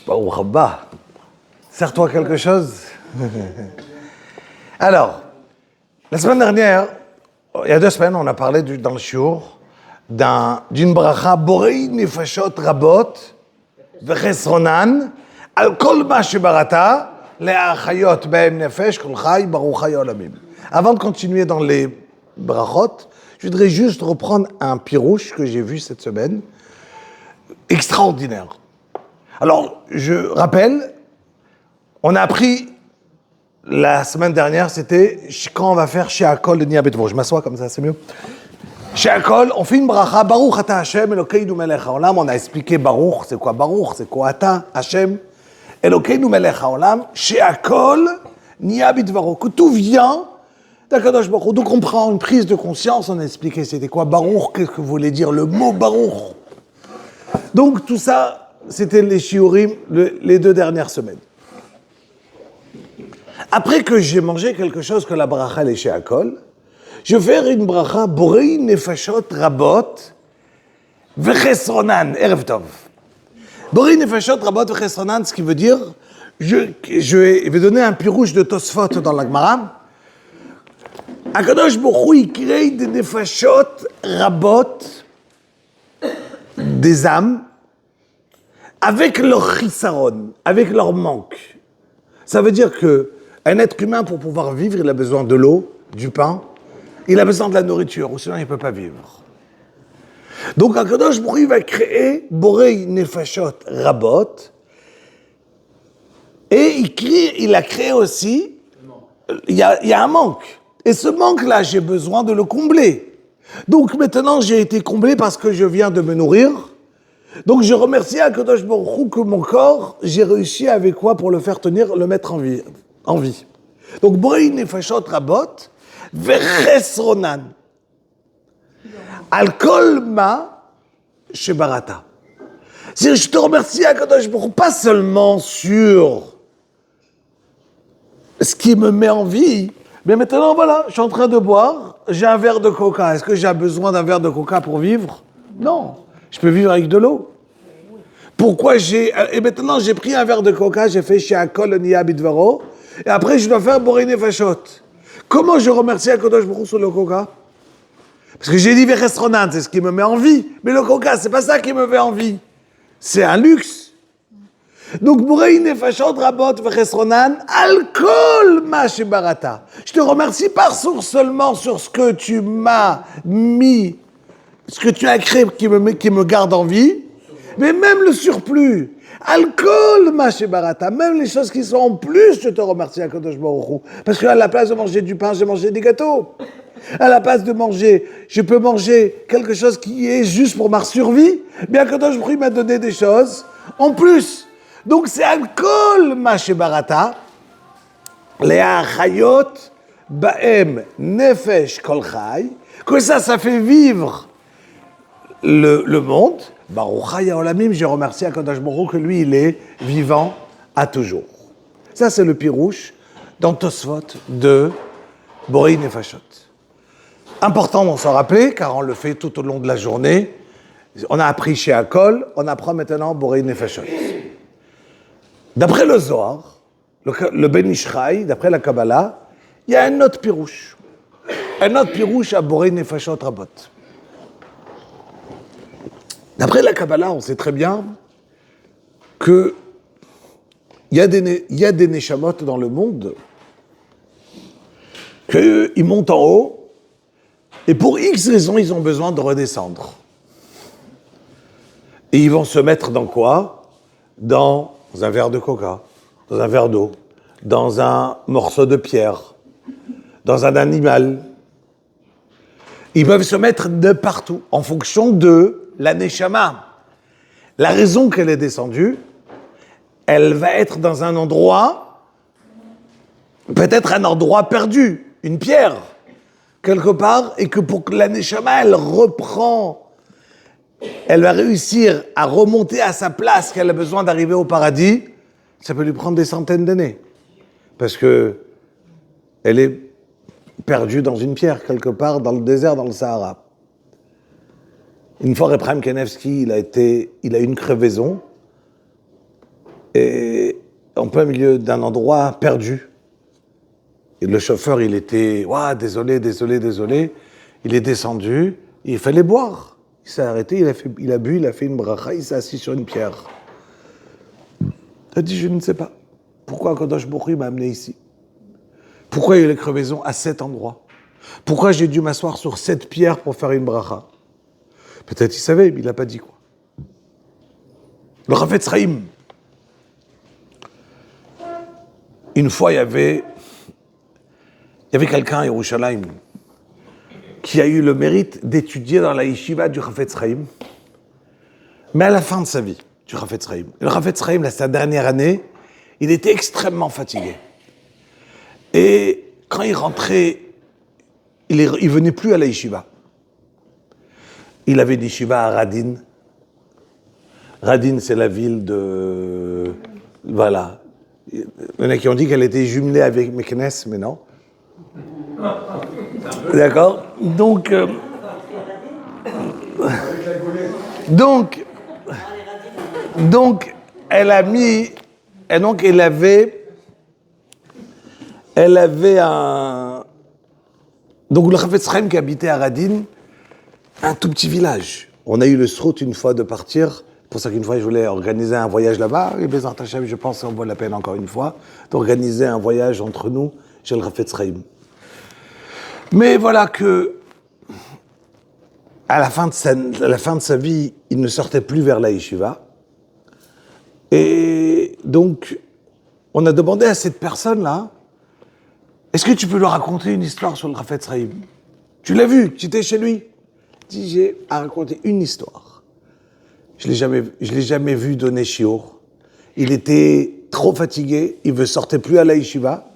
Baruch Haba. Sers-toi quelque chose. Alors, la semaine dernière, il y a 2 semaines, on a parlé dans le shiur d'une bracha borei nefashot rabot vechesronan al kol ma shebarata le'achayot be'em nefesh kol chay baruch chay olamim. Avant de continuer dans les brachot, je voudrais juste reprendre un pirouche que j'ai vu cette semaine, extraordinaire. Alors, je rappelle, on a appris la semaine dernière, c'était quand on va faire She'akol de Niabetvo. Je m'assois comme ça, c'est mieux. She'akol, on fait une bracha, Baruch Ata Hashem Elokeinu melech haolam. On a expliqué Baruch, c'est quoi Ata Hashem Elokeinu melech haolam. She'akol Niabetvo. Que tout vient d'Akadosh Baruch Hu. Donc on prend une prise de conscience, on a expliqué c'était quoi Baruch, qu'est-ce que voulait dire le mot Baruch. Donc tout ça, c'était les shiurim les 2 dernières semaines. Après que j'ai mangé quelque chose que la bracha les she'akol, je vais faire une bracha borei nefashot rabot vechesronan, erev tov. Borei nefashot rabot vechesronan, ce qui veut dire, je vais donner un pirouche de Tosfot dans la Gemara. Akadosh Baruch Hu, il crée des nefashot rabot, des âmes, avec leur chisaron, avec leur manque. Ça veut dire que un être humain, pour pouvoir vivre, il a besoin de l'eau, du pain, il a besoin de la nourriture, ou sinon il ne peut pas vivre. Donc, Akadosh Baruch Hu va créer Borei Nefashot Rabot, et il a créé aussi, il y a un manque. Et ce manque-là, j'ai besoin de le combler. Donc maintenant, j'ai été comblé parce que je viens de me nourrir. Donc je remercie Akadosh Baruch Hu que mon corps, j'ai réussi avec quoi pour le faire tenir, le mettre en vie. Donc Borei Nefashot Rabot vechesronan al kol ma shebarata. C'est-à-dire, je te remercie Akadosh Baruch Hu pas seulement sur ce qui me met en vie, mais maintenant voilà, je suis en train de boire, j'ai un verre de coca. Est-ce que j'ai besoin d'un verre de coca pour vivre? Non, je peux vivre avec de l'eau. Pourquoi et maintenant j'ai pris un verre de coca, j'ai fait She'akol Niabetvo, et après je dois faire Borei Nefashot. Comment je remercie Akadosh Baruch Hu sur le coca? Parce que j'ai dit vechesronan, c'est ce qui me met en vie. Mais le coca, c'est pas ça qui me met en vie. C'est un luxe. Donc Borei Nefashot Rabot vechesronan al kol ma shebarata. Je te remercie pas seulement sur ce que tu m'as mis, ce que tu as créé qui me garde en vie, mais même le surplus. Alcool, ma shebarata, même les choses qui sont en plus, je te remercie, Akadosh Baruch Hu. Parce qu'à la place de manger du pain, j'ai mangé des gâteaux. À la place de manger, je peux manger quelque chose qui est juste pour ma survie. Mais Akadosh Baruch Hu m'a donné des choses en plus. Donc c'est alcool, ma shebarata. Le'achayot ba'em nefesh kol chay. Que ça fait vivre le monde. Baruch chay olamim, j'ai remercié Akadosh Baruch Hu que lui, il est vivant à toujours. Ça, c'est le pirouche dans Tosfot de Borei Nefashot. Important d'en s'en rappeler, car on le fait tout au long de la journée. On a appris She'akol, on apprend maintenant Borei Nefashot. D'après le Zohar, le Ben Ish Chai, d'après la Kabbalah, il y a un autre pirouche. Un autre pirouche à Borei Nefashot Rabot. D'après la Kabbalah, on sait très bien qu'il y a des neshamot dans le monde qu'ils montent en haut et pour X raisons, ils ont besoin de redescendre. Et ils vont se mettre dans quoi? Dans un verre de coca, dans un verre d'eau, dans un morceau de pierre, dans un animal. Ils peuvent se mettre de partout en fonction de la neshama. La raison qu'elle est descendue, elle va être dans un endroit, peut-être un endroit perdu, une pierre, quelque part, et que pour que la neshama, elle reprend, elle va réussir à remonter à sa place, qu'elle a besoin d'arriver au paradis, ça peut lui prendre des centaines d'années. Parce que elle est perdue dans une pierre, quelque part, dans le désert, dans le Sahara. Une fois, Reb Chaim Kanevsky, il a eu une crevaison. plein milieu d'un endroit perdu. Et le chauffeur, il était, désolé. Il est descendu, il fallait boire. Il s'est arrêté, il a bu, il a fait une bracha, il s'est assis sur une pierre. Il a dit, je ne sais pas. Pourquoi Kadosh Baruch Hu m'a amené ici? Pourquoi il y a les crevaisons à cet endroit? Pourquoi j'ai dû m'asseoir sur cette pierre pour faire une bracha? Peut-être il savait, mais il n'a pas dit quoi. Le Chafetz Chaim. Une fois, il y avait quelqu'un à Yerushalayim qui a eu le mérite d'étudier dans la yeshiva du Chafetz Chaim, mais à la fin de sa vie, du Chafetz Chaim. Le Chafetz Chaim, sa dernière année, il était extrêmement fatigué. Et quand il rentrait, il venait plus à la yeshiva. Il avait une yeshiva à Radin. Radin, c'est la ville de... Voilà. Il y en a qui ont dit qu'elle était jumelée avec Meknes, mais non. D'accord? Donc, elle a mis... Et donc, elle avait un... Donc, le Chafetz Chaim qui habitait à Radin, un tout petit village. On a eu le srout une fois de partir. Pour ça qu'une fois, je voulais organiser un voyage là-bas. Et Bezrat Hashem, je pense qu'on vaut la peine encore une fois d'organiser un voyage entre nous chez le Chafetz Chaim. Mais voilà que, à la fin de sa vie, il ne sortait plus vers la yeshiva. Et donc, on a demandé à cette personne-là, est-ce que tu peux lui raconter une histoire sur le Chafetz Chaim? Tu l'as vu, tu étais chez lui. Il dit, j'ai à raconter une histoire. Je l'ai jamais vu donner shiur. Il était trop fatigué, il ne sortait plus à la yeshiva.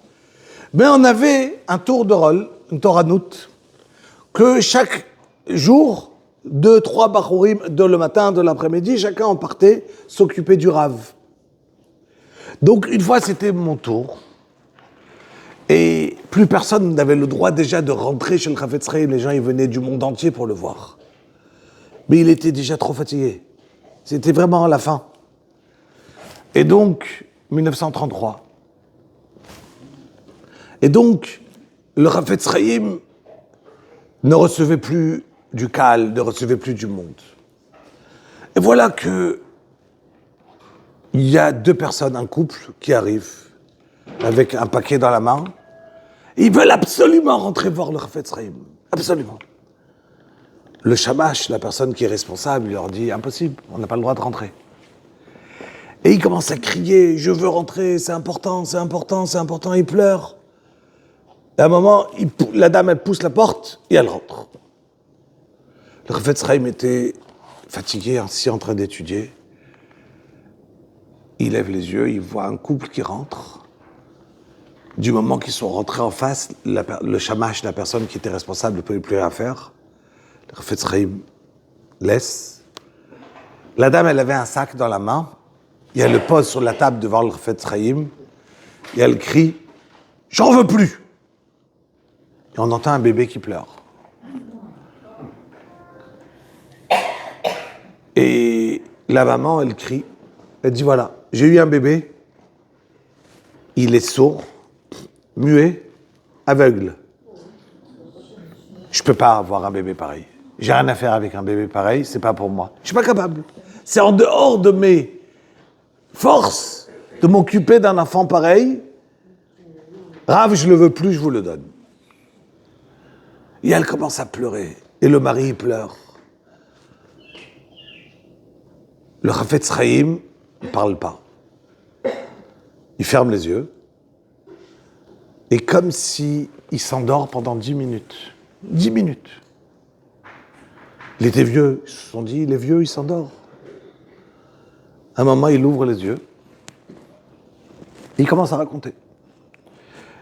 Mais on avait un tour de rôle, une toranout, que chaque jour, 2-3 bachurim, de le matin, de l'après-midi, chacun en partait s'occuper du Rav. Donc une fois, c'était mon tour. Et plus personne n'avait le droit déjà de rentrer chez le Chafetz Chaim. Les gens, ils venaient du monde entier pour le voir. Mais il était déjà trop fatigué. C'était vraiment à la fin. Et donc, 1933. Et donc, le Chafetz Chaim ne recevait plus du Kahal, ne recevait plus du monde. Et voilà que il y a 2 personnes, un couple, qui arrivent avec un paquet dans la main. Ils veulent absolument rentrer voir le Chafetz Chaim. Absolument. Le shamash, la personne qui est responsable, il leur dit « Impossible, on n'a pas le droit de rentrer ». Et ils commencent à crier « Je veux rentrer, c'est important, c'est important, c'est important ». Ils pleurent. Et à un moment, la dame, elle pousse la porte et elle rentre. Le Chafetz Chaim était fatigué, assis en train d'étudier. Il lève les yeux, il voit un couple qui rentre. Du moment qu'ils sont rentrés en face, le shamash, la personne qui était responsable, ne pouvait plus rien faire. Le Chafetz Chaim laisse. La dame, elle avait un sac dans la main. Et elle le pose sur la table devant le Chafetz Chaim. Et elle crie « J'en veux plus !» Et on entend un bébé qui pleure. Et la maman, elle crie. Elle dit « Voilà, j'ai eu un bébé. Il est sourd, muet, aveugle. Je peux pas avoir un bébé pareil. J'ai rien à faire avec un bébé pareil, c'est pas pour moi. Je suis pas capable. C'est en dehors de mes forces de m'occuper d'un enfant pareil. Rav, je le veux plus, je vous le donne. » Et elle commence à pleurer. Et le mari, il pleure. Le Chafetz Chaim ne parle pas. Il ferme les yeux. Et comme si il s'endort pendant 10 minutes. 10 minutes. Il était vieux. Ils se sont dit, il est vieux, il s'endort. À un moment, il ouvre les yeux. Et il commence à raconter.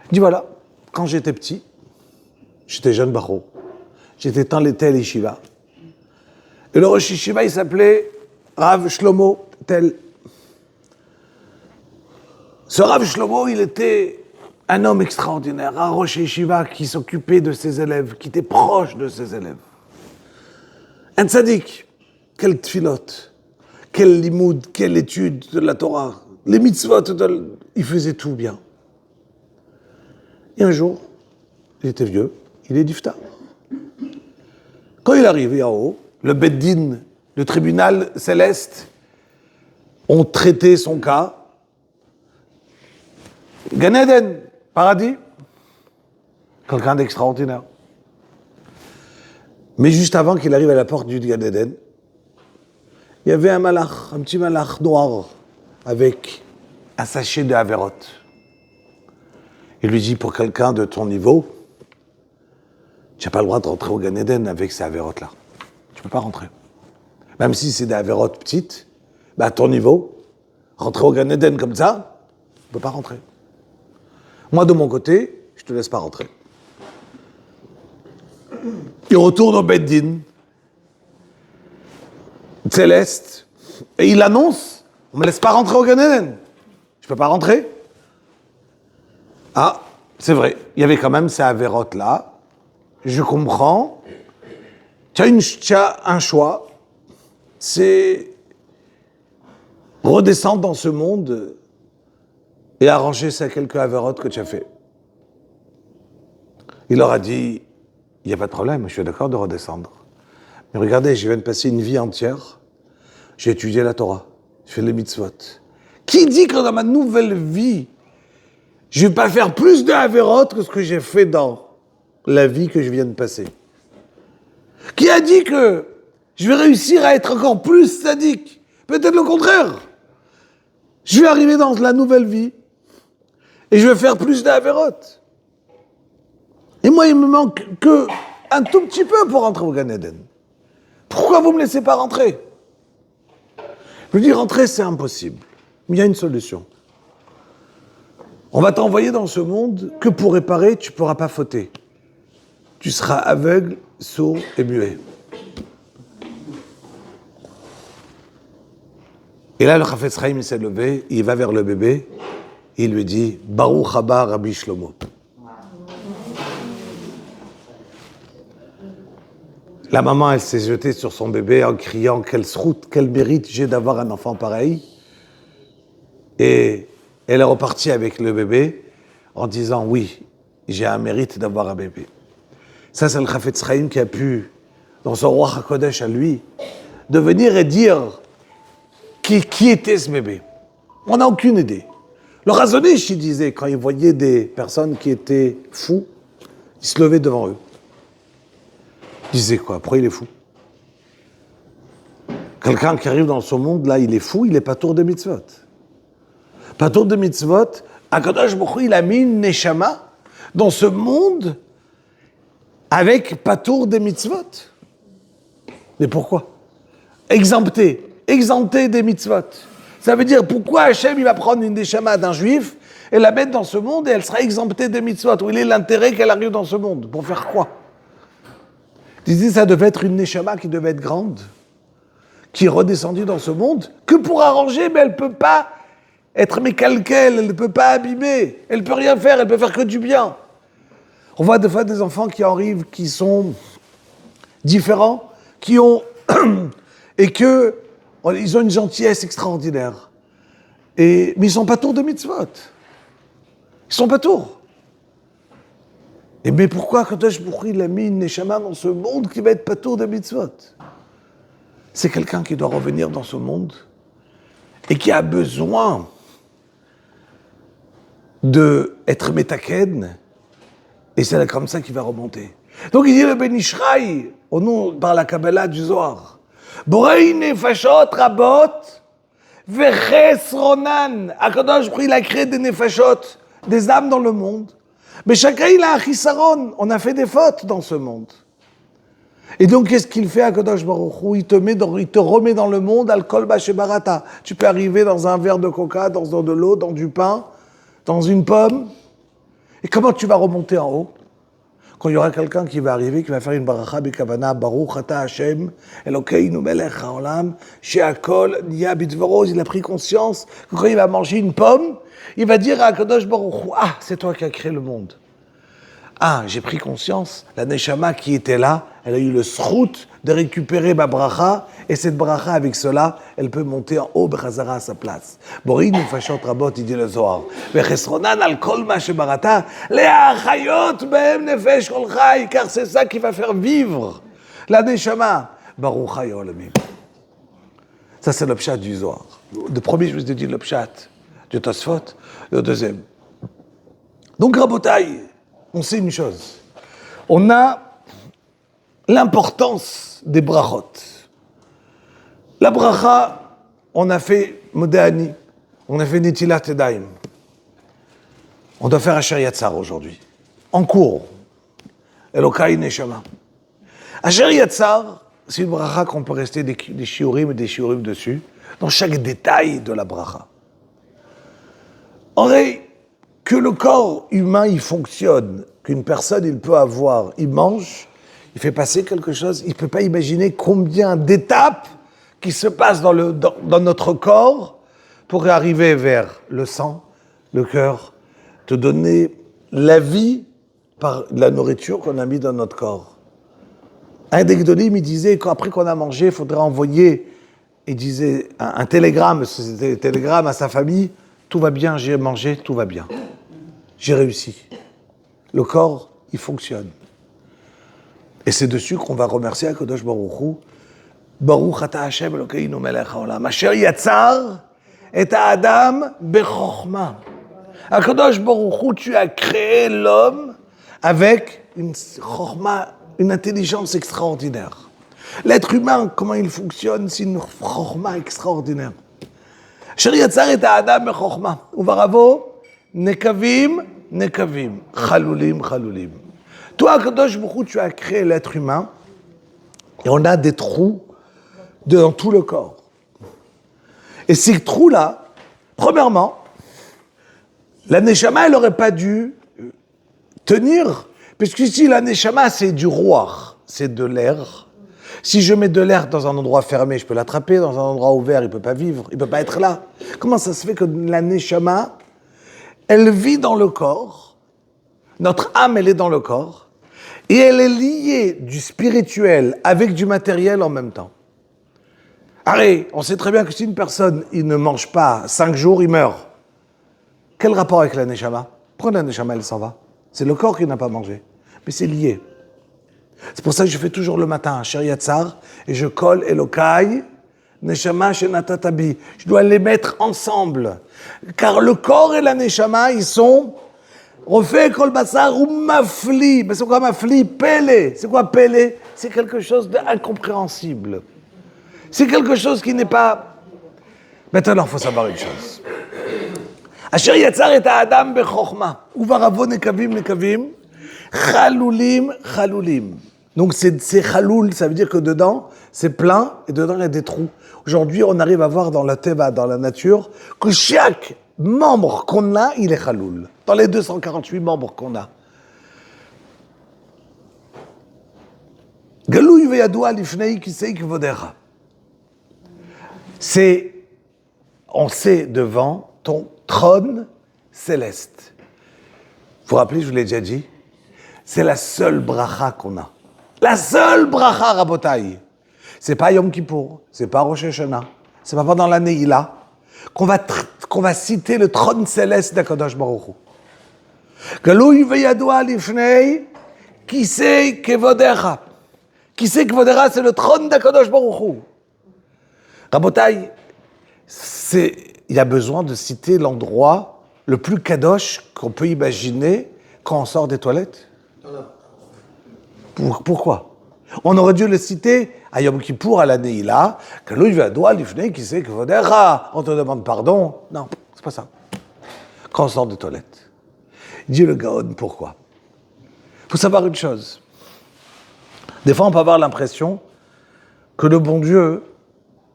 Il dit, voilà, quand j'étais petit, j'étais jeune baro. J'étais dans les tel yeshiva. Et le Rosh Yeshiva, il s'appelait Rav Shlomo Tel. Ce Rav Shlomo, il était un homme extraordinaire, un Rosh Yeshiva qui s'occupait de ses élèves, qui était proche de ses élèves. Un tzaddik, quel tfilot, quel limoud, quelle étude de la Torah. les mitzvot, il faisait tout bien. Et un jour, il était vieux, il est d'Iftar. Quand il est arrivé en haut, le Beddin, le tribunal céleste, ont traité son cas. Gan Eden, paradis, quelqu'un d'extraordinaire. Mais juste avant qu'il arrive à la porte du Gan Eden, il y avait un malach, un petit malach noir, avec un sachet de Haverot. Il lui dit, pour quelqu'un de ton niveau, tu n'as pas le droit de rentrer au Gan Eden avec ces Haverot-là. Tu ne peux pas rentrer. Même si c'est des Haverot petites, à ton niveau, rentrer au Gan Eden comme ça, tu ne peux pas rentrer. Moi, de mon côté, je ne te laisse pas rentrer. Il retourne au Beddin, céleste, et il annonce, on ne me laisse pas rentrer au Gan Eden. Je ne peux pas rentrer. Ah, c'est vrai, il y avait quand même ces Haverot-là. Je comprends. Tu as un choix, c'est redescendre dans ce monde et arranger ces quelques Haverot que tu as fait. Il leur a dit, il n'y a pas de problème, je suis d'accord de redescendre. Mais regardez, je viens de passer une vie entière, j'ai étudié la Torah, j'ai fait les mitzvot. Qui dit que dans ma nouvelle vie, je ne vais pas faire plus de Haverot que ce que j'ai fait dans la vie que je viens de passer? Qui a dit que je vais réussir à être encore plus sadique? Peut-être le contraire. Je vais arriver dans la nouvelle vie et je vais faire plus de Haverot. Et moi, il me manque que un tout petit peu pour rentrer au Gan Eden. Pourquoi vous ne me laissez pas rentrer? Je lui dis, rentrer, c'est impossible. Mais il y a une solution. On va t'envoyer dans ce monde que pour réparer, tu ne pourras pas fauter. Tu seras aveugle, sourd et muet. Et là, le Chafetz Chaim s'est levé, il va vers le bébé, et il lui dit, Baruch haba Rabbi Shlomo. La maman, elle s'est jetée sur son bébé en criant, quelle sroute, quel mérite j'ai d'avoir un enfant pareil. Et elle est repartie avec le bébé en disant, oui, j'ai un mérite d'avoir un bébé. Ça, c'est le Chafetz Chaim qui a pu, dans son roi HaKodesh à lui, de venir et dire qui était ce bébé. On n'a aucune idée. Le Razonish, il disait, quand il voyait des personnes qui étaient fous, il se levait devant eux. Il disait quoi? Pourquoi il est fou? Quelqu'un qui arrive dans ce monde, là, il est fou, il est patour de mitzvot. Patour de mitzvot, Akadosh Baruch Hu, il a mis une neshama dans ce monde avec patour des mitzvot. Mais pourquoi? Exempté des mitzvot. Ça veut dire, pourquoi Hachem, il va prendre une neshama d'un juif et la mettre dans ce monde et elle sera exemptée des mitzvot? Où il est l'intérêt qu'elle arrive dans ce monde? Pour faire quoi? Il disait, ça devait être une neshama qui devait être grande, qui est redescendue dans ce monde, que pour arranger, mais elle ne peut pas être mécalquelle, elle ne peut pas abîmer, elle ne peut rien faire, elle peut faire que du bien. On voit des fois des enfants qui arrivent, qui sont différents, qui ont et que ils ont une gentillesse extraordinaire. Mais ils sont pas tours de mitzvot. Ils sont pas tours. Et mais pourquoi Kadosh Baruch Hu, il a mis une neshama dans ce monde qui va être pas tour de mitzvot? C'est quelqu'un qui doit revenir dans ce monde et qui a besoin d'être métaken, et c'est comme ça qu'il va remonter. Donc il dit le Ben Ishraï, au nom par la Kabbalah du Zohar, Borei nefashot rabot vechesronan. Akadosh Baruch Hu, il a créé des nefashot, des âmes dans le monde. Mais chacun il a un chisaron. On a fait des fautes dans ce monde. Et donc qu'est-ce qu'il fait Akadosh Baruch Hu? Il te remet dans le monde al-kol bashebarata. Tu peux arriver dans un verre de coca, dans de l'eau, dans du pain, dans une pomme. Et comment tu vas remonter en haut? Quand il y aura quelqu'un qui va arriver, qui va faire une baracha b'kavana, Baruch ata Hashem, Elokeinu melech haolam, she'akol niya bidvaro. Il a pris conscience que quand il va manger une pomme, il va dire à Akadosh Baruch Hu, ah, c'est toi qui as créé le monde. Ah, j'ai pris conscience, la Neshama qui était là, elle a eu le srout de récupérer ma bracha, et cette bracha, avec cela, elle peut monter en haut, Bechazara, à sa place. Borin, Fashot Rabot, il dit le Zohar. Vechesronan al kol ma shebarata, le'achayot behem nefesh kol chay, car c'est ça qui va faire vivre la Neshama. Baruch Chai Olamim. Ça, c'est le pshat du Zohar. Le premier, je vous ai dit le pshat du Tosfot, le deuxième. Donc, Rabotai, on sait une chose. On a l'importance des brachot. La bracha, on a fait Modéani, on a fait Netilat Yadayim. On doit faire Asher Yatzar aujourd'hui. En cours. Elokai Neshama. Asher Yatzar, c'est une bracha qu'on peut rester des shiurim et des shiurim dessus, dans chaque détail de la bracha. En vrai, que le corps humain, il fonctionne, qu'une personne, il peut avoir, il mange, il fait passer quelque chose, il ne peut pas imaginer combien d'étapes qui se passent dans notre corps pour arriver vers le sang, le cœur, te donner la vie par la nourriture qu'on a mis dans notre corps. Un des Gdolim, il disait qu'après qu'on a mangé, il faudrait envoyer, il disait, un télégramme, c'était un télégramme à sa famille, tout va bien, j'ai mangé, tout va bien. J'ai réussi. Le corps, il fonctionne. Et c'est dessus qu'on va remercier Akadosh Baruch Hu. Baruch ata Hashem Elokeinu melech haolam. Asher yatzar et ha'adam bechokhma. Akadosh Baruch Hu, tu as créé l'homme avec une chokhma, une intelligence extraordinaire. L'être humain, comment il fonctionne, c'est une chokhma extraordinaire. Asher yatzar et ha'adam bechokhma. Uvaravo nekavim, nekavim. Chalulim, chalulim. Toi, Akadosh Baruch Hu, tu as créé l'être humain et on a des trous dans tout le corps. Et ces trous-là, premièrement, la Neshama, elle n'aurait pas dû tenir, puisqu'ici, la Neshama, c'est du roi, c'est de l'air. Si je mets de l'air dans un endroit fermé, je peux l'attraper, dans un endroit ouvert, il ne peut pas vivre, il ne peut pas être là. Comment ça se fait que la Neshama, elle vit dans le corps, notre âme, elle est dans le corps, et elle est liée du spirituel avec du matériel en même temps. Allez, on sait très bien que si une personne, il ne mange pas 5 jours, il meurt. Quel rapport avec la Neshama? Pourquoi la Neshama, elle s'en va? C'est le corps qui n'a pas mangé. Mais c'est lié. C'est pour ça que je fais toujours le matin, Asher Yatzar, et je colle Elokai, Neshama Shenatatabi. Je dois les mettre ensemble. Car le corps et la Neshama, ils sont... Refait kol basar ou mafli. Mais c'est quoi mafli? Pélé. C'est quoi pélé? C'est quelque chose d'incompréhensible. C'est quelque chose qui n'est pas... Maintenant, il faut savoir une chose. Asher yatzar et ha'adam bechokhma. Uvaravo nekavim, nekavim. Chalulim, chalulim. Donc c'est chaloul, ça veut dire que dedans, c'est plein, et dedans, il y a des trous. Aujourd'hui, on arrive à voir dans la teva, dans la nature, que chaque membre qu'on a, il est chaloul. Dans les 248 membres qu'on a. Galouy ve'yadoua lifnei kisei kvodecha. C'est, on sait devant ton trône céleste. Vous vous rappelez, je vous l'ai déjà dit, c'est la seule bracha qu'on a. La seule bracha, Rabotai. C'est pas Yom Kippour, c'est pas Rosh Hashanah, c'est pas pendant la Neila qu'on va citer le trône céleste d'Akadosh Baruch Hu. Galouy ve'yadoua lifnei kisei kvodecha. Kisei kvodecha, c'est le trône d'Akadosh Baruch Hu. Rabotai, il y a besoin de citer l'endroit le plus kadosh qu'on peut imaginer quand on sort des toilettes. Pourquoi? On aurait dû le citer à Yom Kippour, à la Neila, que lui va doit l'ifner, qui sait que on te demande pardon. Non, c'est pas ça. Quand on sort des toilettes. Dit le Gaon, pourquoi? Il faut savoir une chose. Des fois, on peut avoir l'impression que le bon Dieu,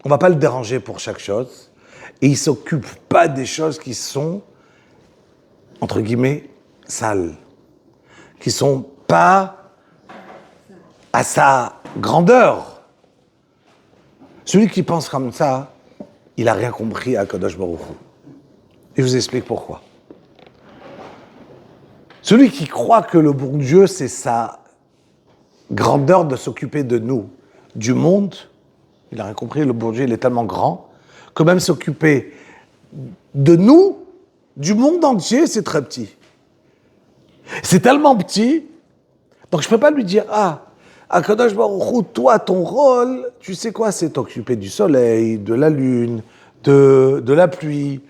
on ne va pas le déranger pour chaque chose, et il ne s'occupe pas des choses qui sont, entre guillemets, sales, qui ne sont pas à sa grandeur. Celui qui pense comme ça, il n'a rien compris à Kadosh Baruch Hu. Et je vous explique pourquoi. Celui qui croit que le bon Dieu, c'est sa grandeur de s'occuper de nous, du monde, il a rien compris, le bon Dieu, il est tellement grand, que même s'occuper de nous, du monde entier, c'est très petit. C'est tellement petit, donc je ne peux pas lui dire, Akadosh Baruch Hu, toi, ton rôle, tu sais quoi, c'est t'occuper du soleil, de la lune, de la pluie.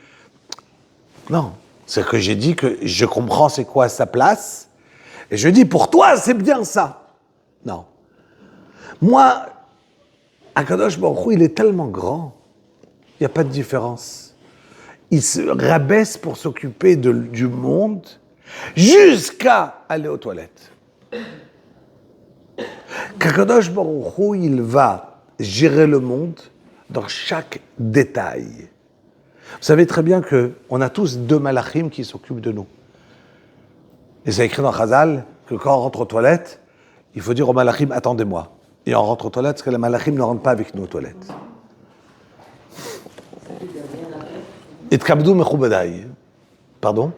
Non, c'est que j'ai dit que je comprends c'est quoi sa place, et je dis, pour toi, c'est bien ça. Non. Moi, Akadosh Baruch Hu, il est tellement grand, il n'y a pas de différence. Il se rabaisse pour s'occuper du monde, jusqu'à aller aux toilettes. Qu'Akadosh Baruch Hu, il va gérer le monde dans chaque détail. Vous savez très bien qu'on a tous 2 malachim qui s'occupent de nous. Et c'est écrit dans Chazal que quand on rentre aux toilettes, il faut dire aux malachim, attendez-moi. Et on rentre aux toilettes parce que les malachim ne rentrent pas avec nous aux toilettes. Et tkabdou mechubadai. Pardon?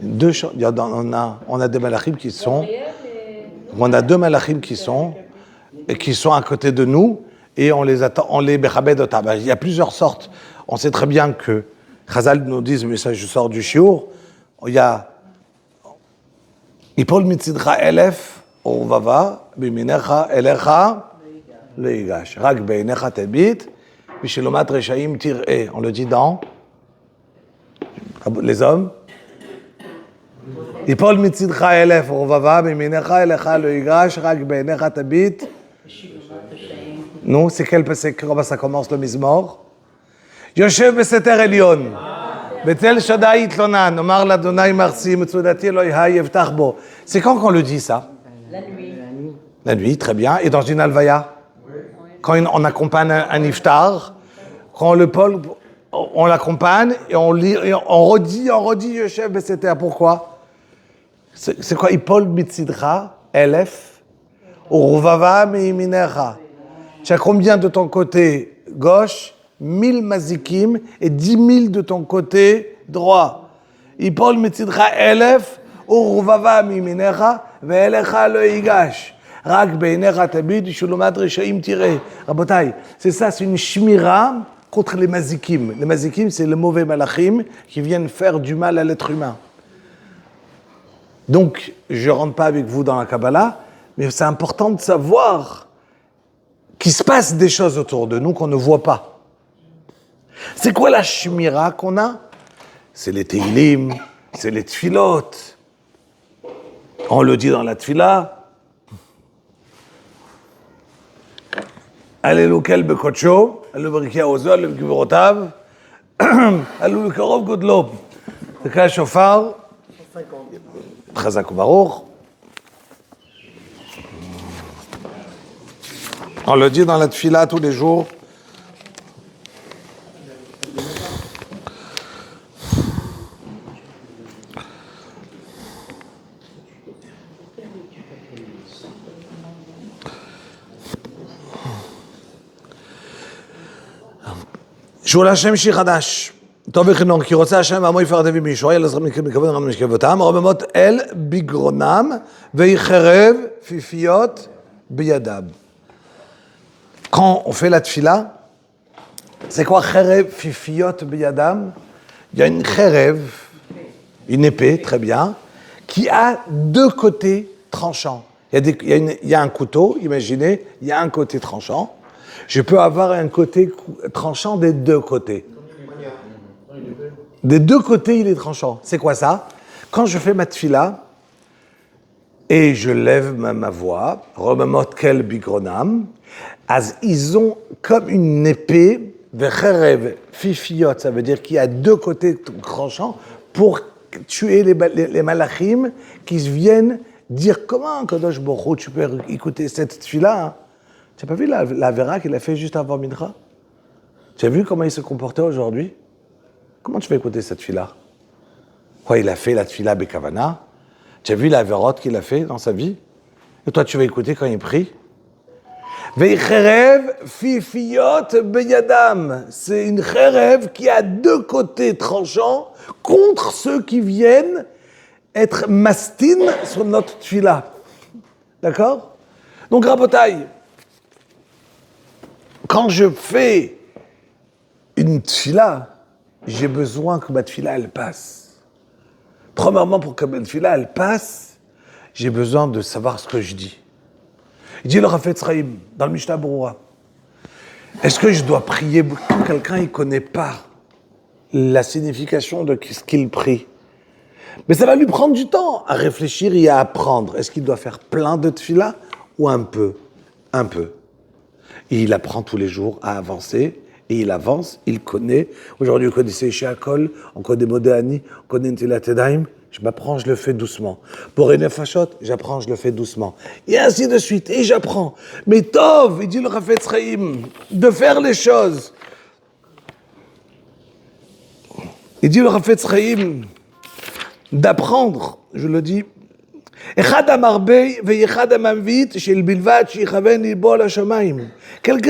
On a des malachim qui sont... On a 2 malachim qui sont à côté de nous et on les attend, on les bechabed otam. Il y a plusieurs sortes. On sait très bien que Chazal nous dit, mais ça je sors du shiur, il y a Ipol mitzidcha elef urvava biminecha elecha leigash rak beinecha tebit vishelomat reshaim tir'e. On le dit dans les hommes. Ipol mitzidcha elef urvava biminecha elecha leigash rak beinecha tebit. Non, c'est quel passage? Comment ça commence le Mizmor? Yoshev beseter elyon. Betel Shaddai itlonan. Omar l'Adonai marsi. Metsudati Elohai yevtach bo. C'est quand qu'on le dit ça? La nuit. La nuit, très bien. Et dans une alvaya? Quand on accompagne un iftar, quand le Paul, on l'accompagne et on lit, et on redit Yoshev beseter. Pourquoi? C'est quoi? Ipol mitzidcha elef urvava meiminecha. Tu as combien de ton côté gauche? 1000 mazikim et 10 000 de ton côté droit. Ipol mitzidcha elef urvava miminecha ve'elecha lo yigash rak beinecha tabid shulumat reshaim tirei. Rabotai, c'est ça, c'est une shmira contre les mazikim. Les mazikim, c'est les mauvais malachim qui viennent faire du mal à l'être humain. Donc, je ne rentre pas avec vous dans la Kabbalah, mais c'est important de savoir qu'il se passe des choses autour de nous qu'on ne voit pas. C'est quoi la shmira qu'on a? C'est les teilim, c'est les tfilot. On le dit dans la tfila. Allelu kel bekotsho, allelu berikia ozo, allelu kiverotav, allelu karov godlo. C'est quoi le shofar? Chazak ubaruch. On le dit dans la tfila tous les jours. שהוא להשם שיר חדש, טוב וחינוך, כי רוצה השם עמו יפאר דוד מישוע, אל עזרם מכבוד רם משכבותם, רוממות אל בגרונם, ויחרב פיפיות בידם. Quand on fait la tfila, c'est quoi kherev fifiot biyadam? Il y a une kherev, une épée, très bien, qui a 2 côtés tranchants. Il y a un couteau, imaginez, il y a un côté tranchant. Je peux avoir un côté tranchant des 2 côtés. Des 2 côtés, il est tranchant. C'est quoi ça? Quand je fais ma tfila, et je lève ma voix, Romamot kel bigronam, ils ont comme une épée, vecherev fifiot, ça veut dire qu'il y a 2 côtés tranchants pour tuer les malachim qui viennent dire comment, Kadosh Baruch Hu, tu peux écouter cette tfila, hein? Tu n'as pas vu la vera qu'il a fait juste avant Mincha? Tu as vu comment il se comportait aujourd'hui? Comment tu vas écouter cette tfila? Quoi, il a fait la tfila bekavana? Tu as vu la verote qu'il a fait dans sa vie? Et toi, tu vas écouter quand il prie? Veicherev fifiot beyadam. C'est une cherev qui a 2 côtés tranchants contre ceux qui viennent être mastine sur notre tfila. D'accord? Donc, Rabotai, quand je fais une tfila, j'ai besoin que ma tfila, elle passe. Premièrement, pour que ma tfila, elle passe, j'ai besoin de savoir ce que je dis. Il dit le Rafetz Chaim, dans le Mishnah Berurah, est-ce que je dois prier quand quelqu'un ne connaît pas la signification de ce qu'il prie? Mais ça va lui prendre du temps à réfléchir et à apprendre. Est-ce qu'il doit faire plein de tefila ou un peu? Un peu. Et il apprend tous les jours à avancer, et il avance, il connaît. Aujourd'hui, on connaît chez Akol, on connaît Modéani, on connaît Ntilat Yadayim. Je m'apprends, je le fais doucement. Pour René Fachot, j'apprends, je le fais doucement. Et ainsi de suite, et j'apprends. Mais Tov, il dit le Rafetz Chaim, de faire les choses. Il dit le Rafetz Chaim, d'apprendre, je le dis, quelqu'un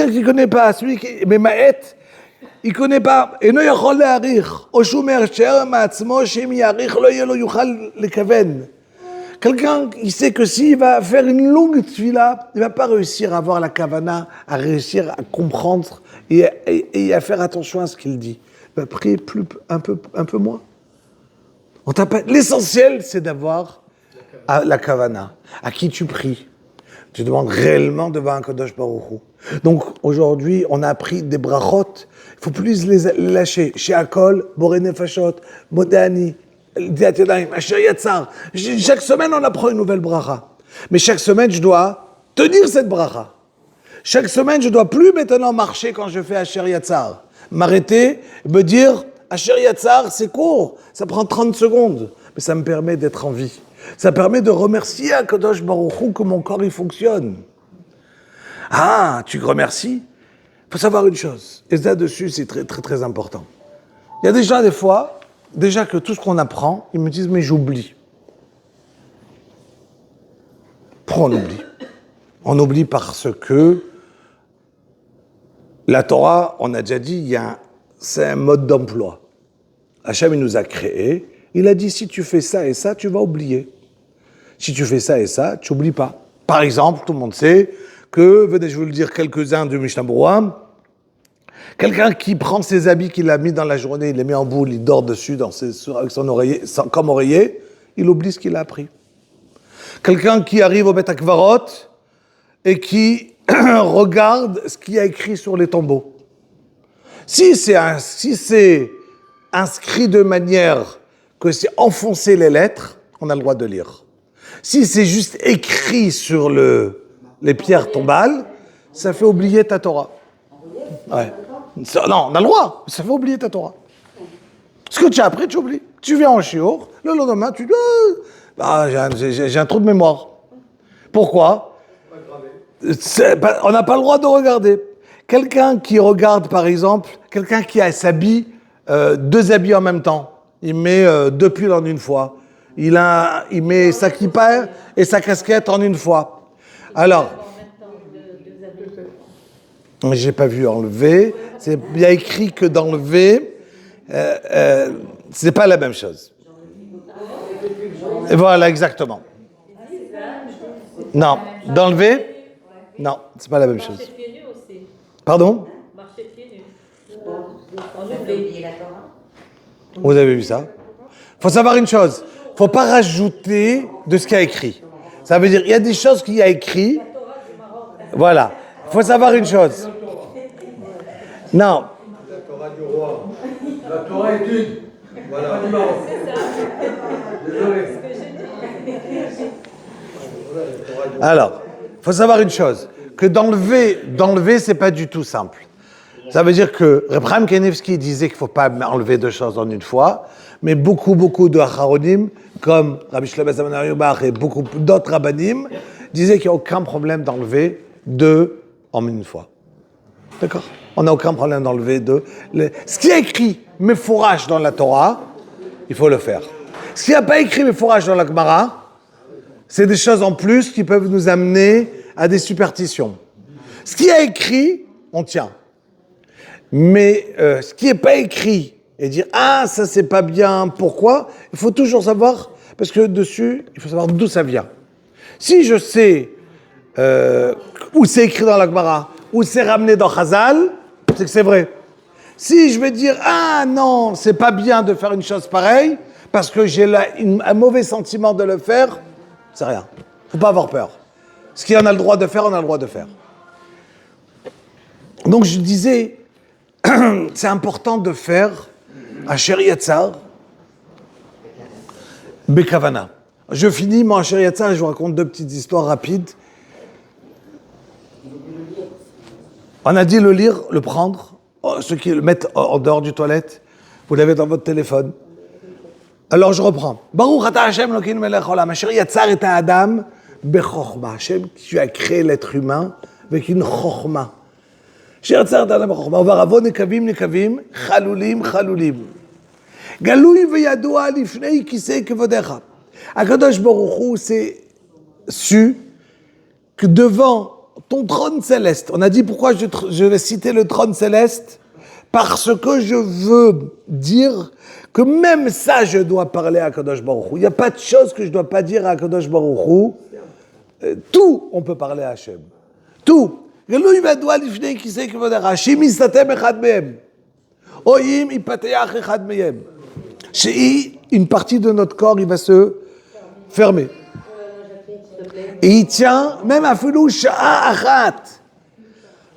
qui ne connaît pas, celui qui mais Maët, il ne connaît pas, et ne יכול להעריך, או שהוא מאשר מעצמו שאם יעריך לא יהיה לו יוכל לכוון. Quelqu'un, il sait que s'il va faire une longue tefila, il ne va pas réussir à avoir la kavana, à réussir à comprendre et à faire attention à ce qu'il dit. Il va prier un peu moins. L'essentiel, c'est d'avoir la kavana. À qui tu pries? Tu demandes réellement devant un Kadosh Baruch Hu. Donc aujourd'hui, on a appris des brachot. Il ne faut plus les lâcher. Chez Akol, Boré Nefashot, Modéani, Ntilat Yadayim, Asher Yatzar. Chaque semaine, on apprend une nouvelle bracha. Mais chaque semaine, je dois tenir cette bracha. Chaque semaine, je ne dois plus maintenant marcher quand je fais Asher Yatzar. M'arrêter, me dire, Asher Yatzar, c'est court, ça prend 30 secondes. Mais ça me permet d'être en vie. Ça permet de remercier à Kadosh Baruch Hu que mon corps il fonctionne. Ah, tu remercies? Il faut savoir une chose, et là-dessus c'est très très très important. Il y a des gens des fois, déjà que tout ce qu'on apprend, ils me disent mais j'oublie. Pourquoi on oublie? On oublie parce que la Torah, on a déjà dit, c'est un mode d'emploi. Hachem il nous a créés. Il a dit, si tu fais ça et ça, tu vas oublier. Si tu fais ça et ça, tu n'oublies pas. Par exemple, tout le monde sait que, venez, je vais vous le dire quelques-uns du Mishnah Berurah, quelqu'un qui prend ses habits qu'il a mis dans la journée, il les met en boule, il dort dessus avec son oreiller, comme oreiller, il oublie ce qu'il a appris. Quelqu'un qui arrive au Bet HaKvarot et qui regarde ce qu'il y a écrit sur les tombeaux. Si c'est inscrit de manière que c'est enfoncer les lettres, on a le droit de lire. Si c'est juste écrit sur les pierres tombales, ça fait oublier ta Torah. Ouais. Non, on a le droit, ça fait oublier ta Torah. Ce que tu as appris, tu oublies. Tu viens en shiur, le lendemain, tu dis j'ai un trou de mémoire. Pourquoi? On n'a pas le droit de regarder. Quelqu'un qui regarde, par exemple, quelqu'un qui s'habille, 2 habits en même temps. Il met 2 pulls en une fois. Il met sa kippa et sa casquette en une fois. Alors, mais j'ai pas vu enlever. C'est bien écrit que d'enlever, c'est pas la même chose. Et voilà, exactement. Non, d'enlever, non, c'est pas la même chose. Pardon? Marcher pieds nus. Vous avez vu ça? Il faut savoir une chose, il ne faut pas rajouter de ce qu'il y a écrit. Ça veut dire, il y a des choses qu'il y a écrit. Voilà. Il faut savoir une chose. Non. La Torah du roi. La Torah est une. Voilà. Désolé. Alors, il faut savoir une chose, que d'enlever, c'est pas du tout simple. Ça veut dire que Reb Chaim Kanievski disait qu'il ne faut pas enlever 2 choses en une fois, mais beaucoup de Acharonim, comme Rabbi Shlomo Zalman Auerbach et beaucoup d'autres rabbanim, disaient qu'il n'y a aucun problème d'enlever 2 en une fois. D'accord? On n'a aucun problème d'enlever 2. Ce qui est écrit, Mefourash dans la Torah, il faut le faire. Ce qui n'a pas écrit Mefourash dans la Gemara, c'est des choses en plus qui peuvent nous amener à des superstitions. Ce qui est écrit, on tient. Mais ce qui n'est pas écrit, et dire « Ah, ça c'est pas bien, pourquoi ?» Il faut toujours savoir Parce que dessus, il faut savoir d'où ça vient. Si je sais où c'est écrit dans la Gemara, où c'est ramené dans Chazal, c'est que c'est vrai. Si je vais dire, ah non, c'est pas bien de faire une chose pareille, parce que j'ai un mauvais sentiment de le faire, c'est rien. Faut pas avoir peur. Ce qu'on a le droit de faire, on a le droit de faire. Donc je disais, c'est important de faire Asher Yatzar Bekavana. Je finis mon Asher Yatzar et je vous raconte deux petites histoires rapides. On a dit le lire, le prendre, ceux qui le mettent en dehors du toilette, vous l'avez dans votre téléphone. Alors je reprends. Baruch ata Hashem Elokeinu melech haolam, asher yatzar et ha'adam bechorma. Hashem, tu as créé l'être humain avec une chorma. Asher yatzar et ha'adam bechorma. Uvaravo nekavim nekavim, chalulim chalulim. Galui veyadua lifnei kisei kevodecha. HaKadosh Baruch Hu s'est su que devant ton trône céleste, on a dit pourquoi je vais citer le trône céleste, parce que je veux dire que même ça, je dois parler à Kadosh Baruch Hu. Il n'y a pas de chose que je ne dois pas dire à Kadosh Baruch Hu. Tout, on peut parler à Hachem. Tout. Une partie de notre corps, il va se fermer. Et il tient, même à Filou Sha'a Achat.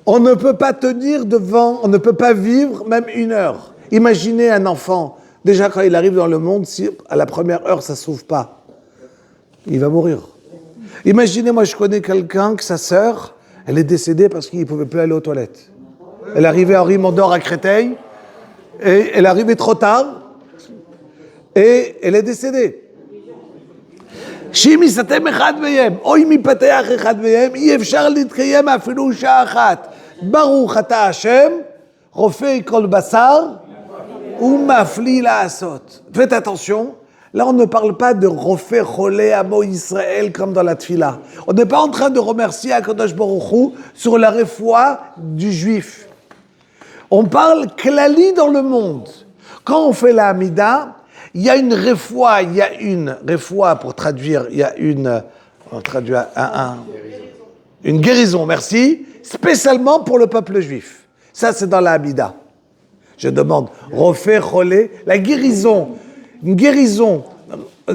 On ne peut pas tenir devant, on ne peut pas vivre même une heure. Imaginez un enfant, déjà quand il arrive dans le monde, si à la première heure ça ne s'ouvre pas, il va mourir. Imaginez, moi je connais quelqu'un que sa sœur, elle est décédée parce qu'il ne pouvait plus aller aux toilettes. Elle arrivait à Henri Mondor à Créteil, et elle arrivait trop tard, et elle est décédée. שאם יסתם אחד מהם, או אם ייפתח אחד מהם, אי אפשר להתקיים אפילו שעה אחת. ברוך אתה השם, רופא כל בשר, ומפליא לעשות. Faites attention, là on ne parle pas de רופא חולה עמו Israël comme dans la tfila. On n'est pas en train de remercier HaKadosh Baruch Hu sur la refoua du juif. On parle klali dans le monde. Quand on fait la Hamida, il y a une refoua, pour traduire, il y a une guérison, merci, spécialement pour le peuple juif. Ça, c'est dans la Hamida. Je demande, refait, cholé, la guérison, une guérison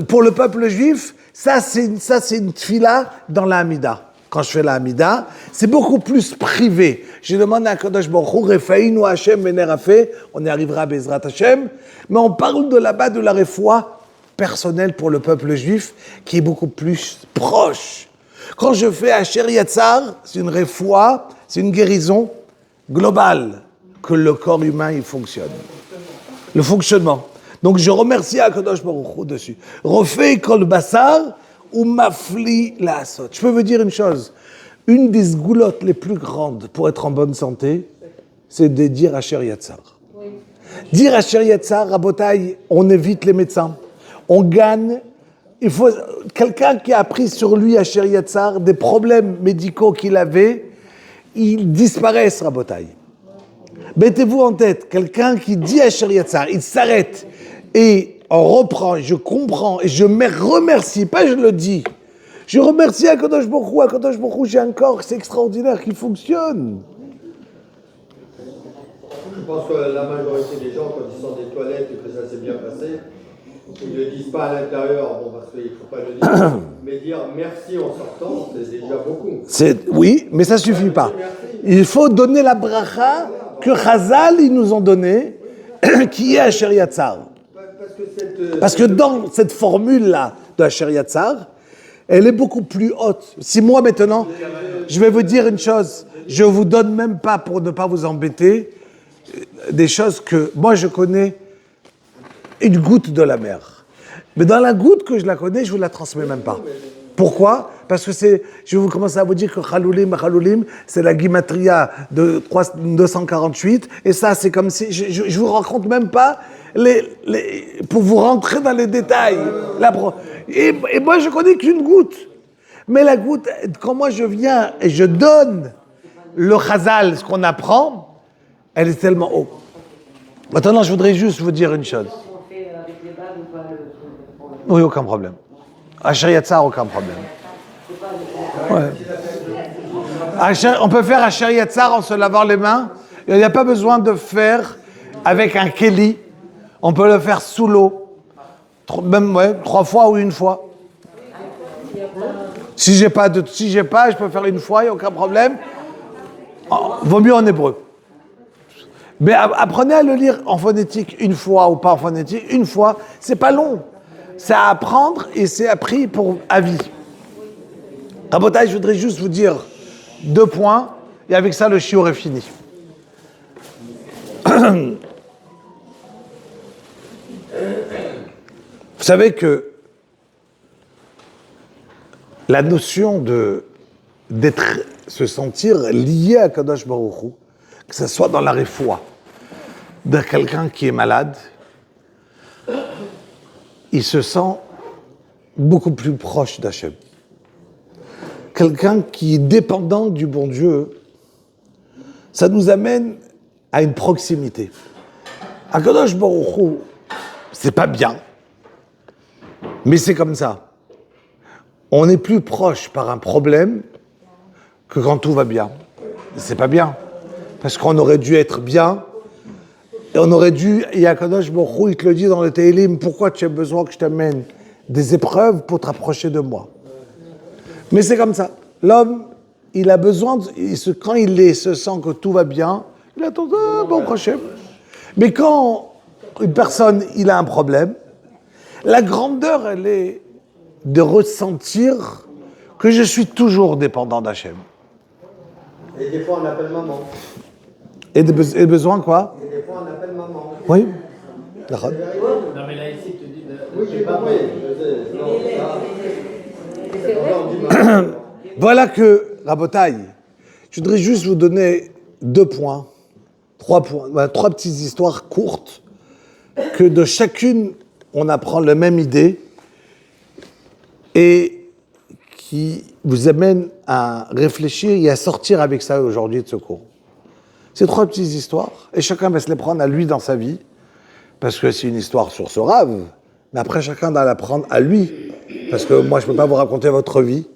pour le peuple juif, ça, c'est une tfila dans la Hamida. Quand je fais la Hamida, c'est beaucoup plus privé. Je demande à Kadosh Baruch Hu, Refaïnu Hashem Venerafé, on y arrivera à Bezrat Hashem, mais on parle de là-bas de la refoua personnelle pour le peuple juif, qui est beaucoup plus proche. Quand je fais Asher Yatzar, c'est une refoua, c'est une guérison globale, que le corps humain, il fonctionne. Le fonctionnement. Donc je remercie à Kadosh Baruch Hu dessus. Refait kol basar, ou mafli la'asot. Je peux vous dire une chose, une des sgoulottes les plus grandes pour être en bonne santé, c'est de dire Asher Yatzar. Oui. Dire Asher Yatzar, Rabotai, on évite les médecins, on gagne. Il faut quelqu'un qui a appris sur lui Asher Yatzar, des problèmes médicaux qu'il avait, ils disparaissent, Rabotai. Mettez-vous en tête, quelqu'un qui dit Asher Yatzar, il s'arrête et on reprend, je comprends et je me remercie, pas je le dis. Je remercie HaKadosh Baruch Hu. HaKadosh Baruch Hu, j'ai un corps, c'est extraordinaire, qui fonctionne. Je pense que la majorité des gens, quand ils sortent des toilettes et que ça s'est bien passé, ils ne le disent pas à l'intérieur, bon, parce qu'il ne faut pas le dire, mais dire merci en sortant, c'est déjà beaucoup. Oui, mais ça ne suffit pas. Il faut donner la bracha que Chazal, ils nous ont donnée, qui est Asher Yatzar. Parce que dans cette formule-là de Asher Yatzar, elle est beaucoup plus haute. Si moi maintenant, je vais vous dire une chose, je ne vous donne même pas, pour ne pas vous embêter, des choses que moi je connais, une goutte de la mer. Mais dans la goutte que je la connais, je ne vous la transmets même pas. Pourquoi ? Parce que je vais commencer à vous dire que Chaloulim, c'est la guimatria de 248, et ça c'est comme si, je ne vous raconte même pas pour vous rentrer dans les détails. Et moi, je connais qu'une goutte. Mais la goutte, quand moi je viens et je donne le chazal, ce qu'on apprend, elle est tellement haut. Maintenant, je voudrais juste vous dire une chose. Oui, aucun problème. Asher Yatzar, aucun problème. Ouais. On peut faire Asher Yatzar en se lavant les mains. Il n'y a pas besoin de faire avec un keli. On peut le faire sous l'eau. Même 3 fois ou une fois. Si j'ai pas, je peux faire une fois, il n'y a aucun problème. Vaut mieux en hébreu. Mais apprenez à le lire en phonétique une fois ou pas en phonétique. Une fois, c'est pas long. C'est à apprendre et c'est appris pour à vie. Rabotai, je voudrais juste vous dire 2 points et avec ça le shiur est fini. Vous savez que la notion se sentir lié à Kadosh Baruch Hu, que ce soit dans la réfoua de quelqu'un qui est malade, il se sent beaucoup plus proche d'Hachem. Quelqu'un qui est dépendant du bon Dieu, ça nous amène à une proximité. À Kadosh Baruch Hu, c'est pas bien, mais c'est comme ça. On est plus proche par un problème que quand tout va bien. C'est pas bien. Parce qu'on aurait dû être bien, et on aurait dû, et Akadosh Baruch Hu, il te le dit dans le Tehillim, pourquoi tu as besoin que je t'amène des épreuves pour te rapprocher de moi. Mais c'est comme ça. L'homme, il a besoin, quand il se sent que tout va bien, il attend, bon, prochain. Mais quand une personne, il a un problème, la grandeur, elle est de ressentir que je suis toujours dépendant d'Hachem. Et des fois, on appelle maman. Et besoin quoi? Et des fois, on appelle maman. Oui. Non, mais là, ici, tu dis... Oui, j'ai compris. Je sais. Voilà que, Rabotai, je voudrais juste vous donner 2 points, 3 points, 3 petites histoires courtes, que de chacune, on apprend la même idée, et qui vous amène à réfléchir et à sortir avec ça aujourd'hui de ce cours. C'est 3 petites histoires, et chacun va se les prendre à lui dans sa vie, parce que c'est une histoire sur ce rave, mais après chacun doit la prendre à lui, parce que moi je ne peux pas vous raconter votre vie,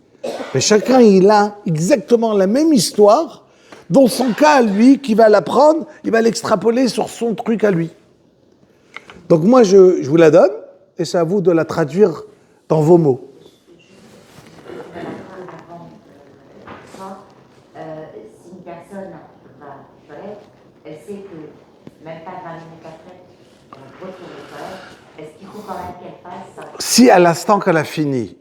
mais chacun il a exactement la même histoire, dans son cas à lui, qui va la prendre, il va l'extrapoler sur son truc à lui. Donc moi je vous la donne, et c'est à vous de la traduire dans vos mots. Si une personne va aux toilettes, elle sait que même pas 20 minutes après, elle retrouve les toilettes, est-ce qu'il faut quand même qu'elle fasse ça? Si à l'instant qu'elle a fini,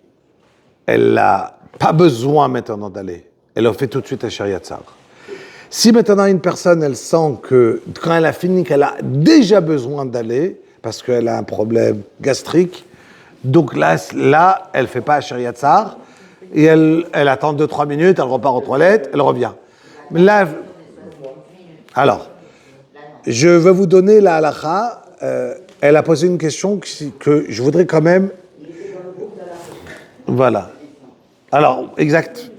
elle n'a pas besoin maintenant d'aller, elle le fait tout de suite à Asher Yatzar. Si maintenant une personne, elle sent que quand elle a fini, qu'elle a déjà besoin d'aller, parce qu'elle a un problème gastrique, donc là elle ne fait pas Asher Yatzar, et elle attend 2-3 minutes, elle repart aux toilettes, elle revient. Mais là, alors, je vais vous donner la halakha. Elle a posé une question que je voudrais quand même... Voilà. Alors, exact.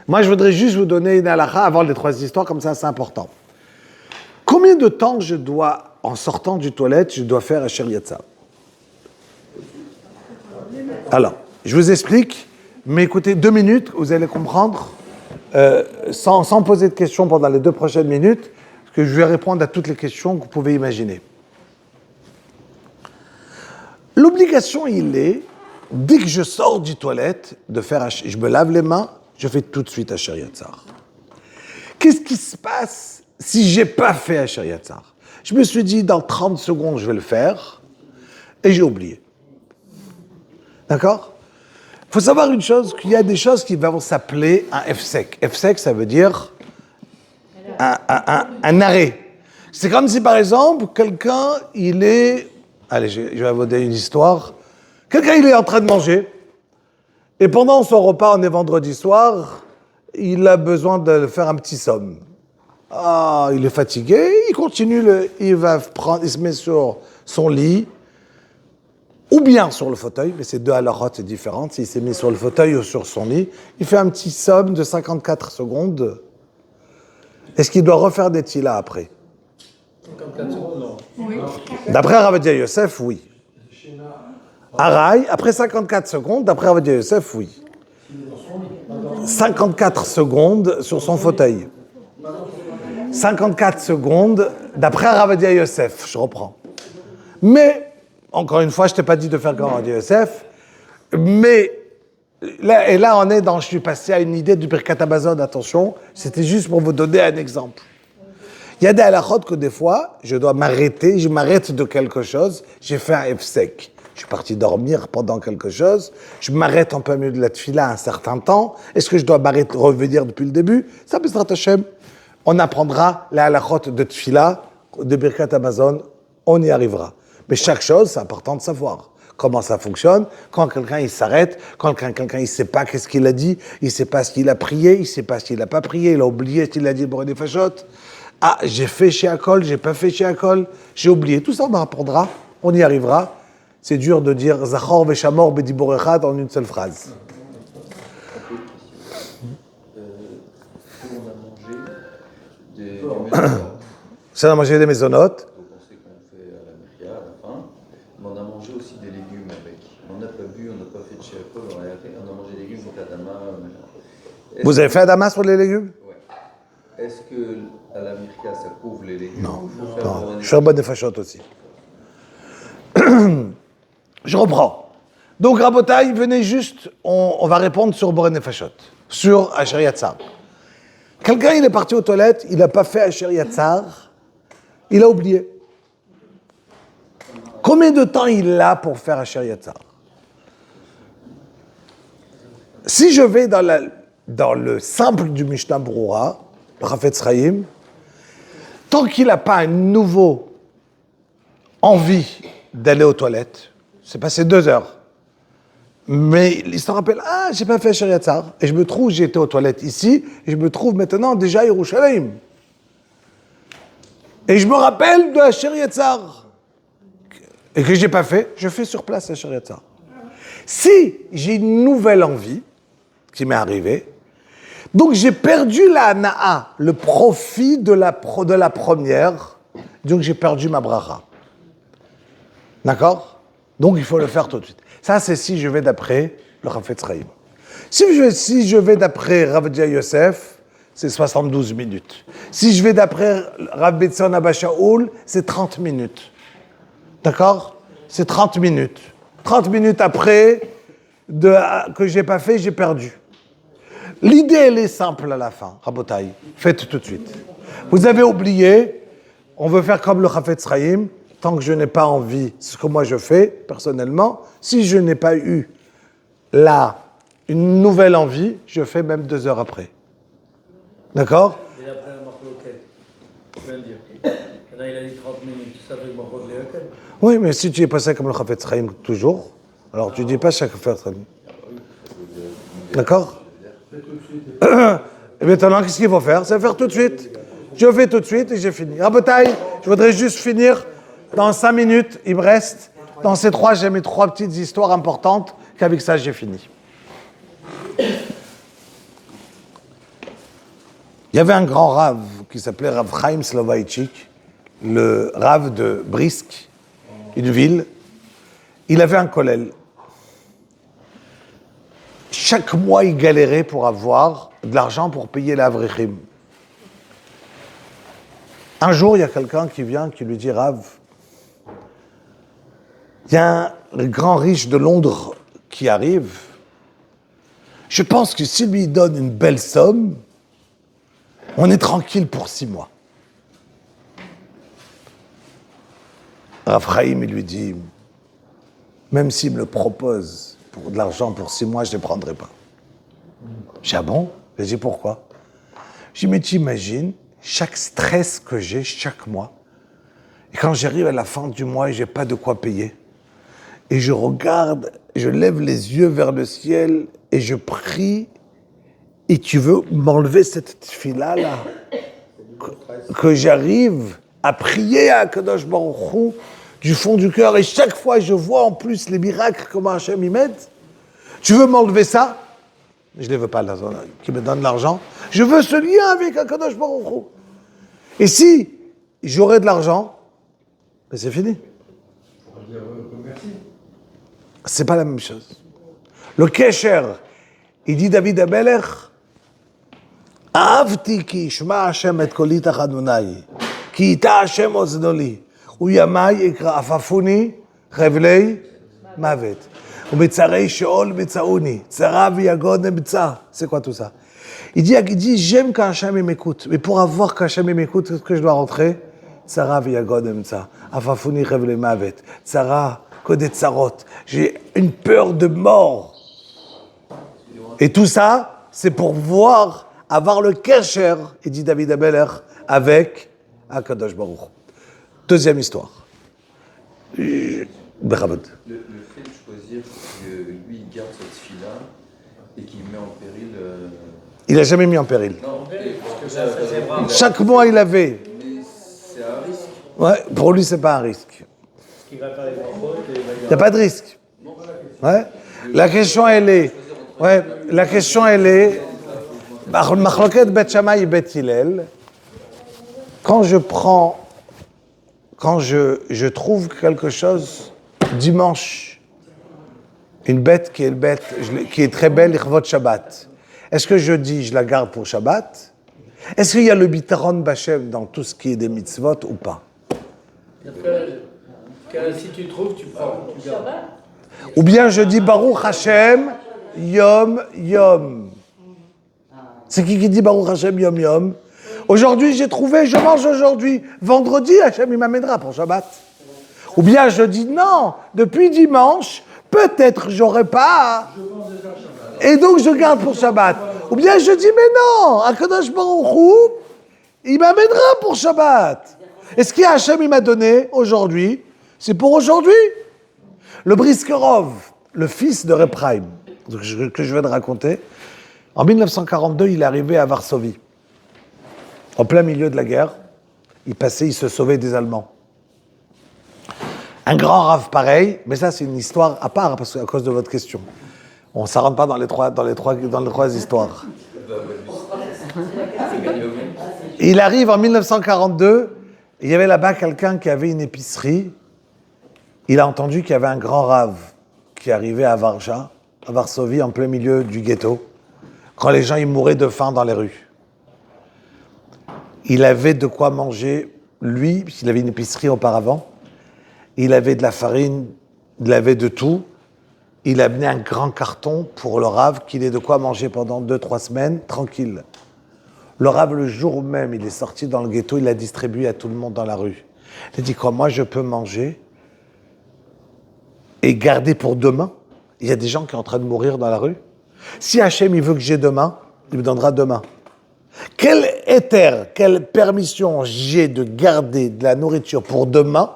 Moi, je voudrais juste vous donner une halakha avant les 3 histoires, comme ça, c'est important. Combien de temps je dois, en sortant du toilette, je dois faire Asher Yatzar? Alors, je vous explique, mais écoutez, 2 minutes, vous allez comprendre, sans poser de questions pendant les 2 prochaines minutes, parce que je vais répondre à toutes les questions que vous pouvez imaginer. L'obligation, il est, dès que je sors du toilette, de faire, je me lave les mains, je fais tout de suite Asher Yatzar. Qu'est-ce qui se passe si j'ai pas fait Asher Yatzar? Je me suis dit, dans 30 secondes, je vais le faire, et j'ai oublié. D'accord? Il faut savoir une chose, qu'il y a des choses qui vont s'appeler un F-sec. F-sec, ça veut dire un arrêt. C'est comme si, par exemple, quelqu'un, il est... Allez, je vais vous donner une histoire. Quelqu'un, il est en train de manger, et pendant son repas, on est vendredi soir, il a besoin de faire un petit somme. Ah, il est fatigué, il continue, il se met sur son lit, ou bien sur le fauteuil, mais c'est 2 halakhot, c'est différent. S'il s'est mis sur le fauteuil ou sur son lit, il fait un petit somme de 54 secondes. Est-ce qu'il doit refaire des tilas après? 54 secondes, non. D'après Ravadia Yosef, oui. Araï, après 54 secondes, d'après Avadia Yosef, oui. 54 secondes sur son fauteuil. 54 secondes, d'après Avadia Yosef, je reprends. Mais, encore une fois, je t'ai pas dit de faire comme Avadia Yosef, mais, là, on est dans, je suis passé à une idée du Birkat Hamazon, attention, c'était juste pour vous donner un exemple. Il y a des halakhot que des fois, je dois m'arrêter, je m'arrête de quelque chose, j'ai fait un F-sec. Je suis parti dormir pendant quelque chose, je m'arrête en plein milieu de la tfila un certain temps, est-ce que je dois m'arrêter, revenir depuis le début? Ça, Bezrat Hashem, on apprendra les halakhot de tfila, de Birkat Hamazon, on y arrivera. Mais chaque chose, c'est important de savoir comment ça fonctionne, quand quelqu'un il s'arrête, quand quelqu'un il sait pas qu'est-ce qu'il a dit, il sait pas ce qu'il a prié, il sait pas ce qu'il a pas prié, il a oublié ce qu'il a dit pour des fachotes. Ah, j'ai fait chez Akol, j'ai pas fait chez Akol, j'ai oublié. Tout ça, on apprendra, on y arrivera. C'est dur de dire Zachor Veshamor Bedibor Echad en une seule phrase. On a mangé des mésonotes. Ça, on a mangé des mésonotes. Donc on sait qu'on fait à la Myria à la fin. Mais on a mangé aussi des légumes avec. On n'a pas bu, on n'a pas fait de Sheakol, on a mangé des légumes, donc Adama. Vous avez fait Adama sur les légumes? Ouais. Est-ce que à la Myria ça couvre les légumes? Non, Faut faire non. le Je suis un bon des fachotes aussi. Je reprends. Donc, Rabotai, venez juste, on va répondre sur Boré Nefashot, sur Asher Yatzar. Quelqu'un, il est parti aux toilettes, il n'a pas fait Asher Yatzar, il a oublié. Combien de temps il a pour faire Asher Yatzar? Si je vais dans le simple du Mishnah Brura, le Chafetz Chaim, tant qu'il n'a pas un nouveau envie d'aller aux toilettes, c'est passé 2 heures. Mais il se rappelle, j'ai pas fait Asher Yatzar. Et je me trouve, j'étais aux toilettes ici, et je me trouve maintenant déjà à Yerushalayim. Et je me rappelle de Asher Yatzar. Et que j'ai pas fait, je fais sur place Asher Yatzar. Si j'ai une nouvelle envie, qui m'est arrivée, donc j'ai perdu la hana'a, le profit de la première, donc j'ai perdu ma bracha. D'accord? Donc il faut le faire tout de suite. Ça, c'est si je vais d'après le Chafetz Chaim. Si je vais d'après Rav Dia Yosef, c'est 72 minutes. Si je vais d'après Rav Betzon Abba Shaul, c'est 30 minutes. D'accord? C'est 30 minutes. 30 minutes après que j'ai pas fait, j'ai perdu. L'idée, elle est simple à la fin, Rabotai. Faites tout de suite. Vous avez oublié, on veut faire comme le Chafetz Chaim, tant que je n'ai pas envie, ce que moi je fais, personnellement, si je n'ai pas eu une nouvelle envie, je fais même 2 heures après. D'accord? Et après la marloquette, je viens de dire. Là, il a dit 30 minutes, ça fait marloquette. Oui, mais si tu es passé comme le Chafetz Chaim toujours, alors tu dis pas chaque Chafetz Chaim. D'accord? Et maintenant, qu'est-ce qu'il faut faire? C'est faire tout de suite. Je fais tout de suite et j'ai fini. Rabotai, je voudrais juste finir. Dans 5 minutes, il me reste. Dans ces 3, j'ai mis 3 petites histoires importantes, qu'avec ça, j'ai fini. Il y avait un grand rave qui s'appelait Rav Chaim Soloveitchik, le rave de Brisk, une ville. Il avait un kollel. Chaque mois, il galérait pour avoir de l'argent pour payer l'avrichim. Un jour, il y a quelqu'un qui vient, qui lui dit, Rav, il y a un grand riche de Londres qui arrive. Je pense que s'il lui donne une belle somme, on est tranquille pour 6 mois. Rav Chaim, il lui dit, même s'il me le propose pour de l'argent pour 6 mois, je ne le prendrai pas. J'ai dit, ah bon? J'ai dit, pourquoi? J'ai dit, mais t'imagines, chaque stress que j'ai chaque mois, et quand j'arrive à la fin du mois et je n'ai pas de quoi payer, et je regarde, je lève les yeux vers le ciel et je prie, et tu veux m'enlever cette tefila-là, que j'arrive à prier à Kadosh Baruch Hu du fond du cœur, et chaque fois je vois en plus les miracles comment Hachem y m'aide. Tu veux m'enlever ça? Je ne veux pas, qui me donne l'argent. Je veux ce lien avec Kadosh Baruch Hu. Et si j'aurais de l'argent, ben c'est fini. C'est pas la même chose. Le Kesher, il dit David Amelech, Ahavti ki yishma Hashem et koli tachat Adonai, ki ita Hashem ozno li, uyamai ikra afafuni chevlei mavet, ubetzarei sheol betzaouni, tzara v'yagod nebtza. C'est quoi tout ça? Il dit, j'aime quand Hashem m'écoute, mais pour avoir qu'Hashem m'écoute, qu'est-ce que je dois rentrer? Tzara v'yagod nebtza, afafuni chevlei mavet, tzara que tzarot. J'ai une peur de mort. Et tout ça, c'est pour avoir le kesher, il dit David Amelech, avec Akadosh Baruch. Deuxième histoire. Bechavod. Le fait de choisir que lui, il garde cette fille-là et qu'il met en péril... Il n'a jamais mis en péril. Non, parce que c'est vrai. Chaque mois, il avait. Mais c'est un risque. Ouais, pour lui, c'est pas un risque. Il va faire les fautes et il va Il n'y a pas de risque. Ouais. La question, elle est... Ouais, la question, elle est... Machloket Bet Shammai et Bet Hillel, quand je trouve quelque chose dimanche, une bête qui est très belle, Ichvot Shabbat, est-ce que je dis, je la garde pour Shabbat? Est-ce qu'il y a le bitaron b'Hashem dans tout ce qui est des mitzvot ou pas? Si tu trouves, tu prends, tu gardes. Ou bien je dis Baruch Hashem, Yom Yom. C'est qui dit Baruch Hashem, Yom Yom? Aujourd'hui, j'ai trouvé, je mange aujourd'hui. Vendredi, Hashem, il m'amènera pour Shabbat. Ou bien je dis non, depuis dimanche, peut-être j'aurai pas. Et donc je garde pour Shabbat. Ou bien je dis mais non, Akadosh Baruch Hu, il m'amènera pour Shabbat. Et ce que Hashem il m'a donné aujourd'hui, c'est pour aujourd'hui. Le Briskerov, le fils de Reb Chaim, que je viens de raconter, en 1942, il est arrivé à Varsovie. En plein milieu de la guerre, il se sauvait des Allemands. Un grand rave pareil, mais ça c'est une histoire à part, parce qu'à cause de votre question. On ne s'arrête pas dans les trois histoires. Il arrive en 1942, il y avait là-bas quelqu'un qui avait une épicerie. Il a entendu qu'il y avait un grand rave qui arrivait à Varsovie, en plein milieu du ghetto, quand les gens ils mouraient de faim dans les rues. Il avait de quoi manger, lui, puisqu'il avait une épicerie auparavant. Il avait de la farine, il avait de tout. Il a amené un grand carton pour le rave qu'il ait de quoi manger pendant 2-3 semaines, tranquille. Le rave, le jour même, il est sorti dans le ghetto, il l'a distribué à tout le monde dans la rue. Il a dit quoi, moi je peux manger et garder pour demain. Il y a des gens qui sont en train de mourir dans la rue. Si Hachem il veut que j'ai demain, il me donnera demain. Quel éther, quelle permission j'ai de garder de la nourriture pour demain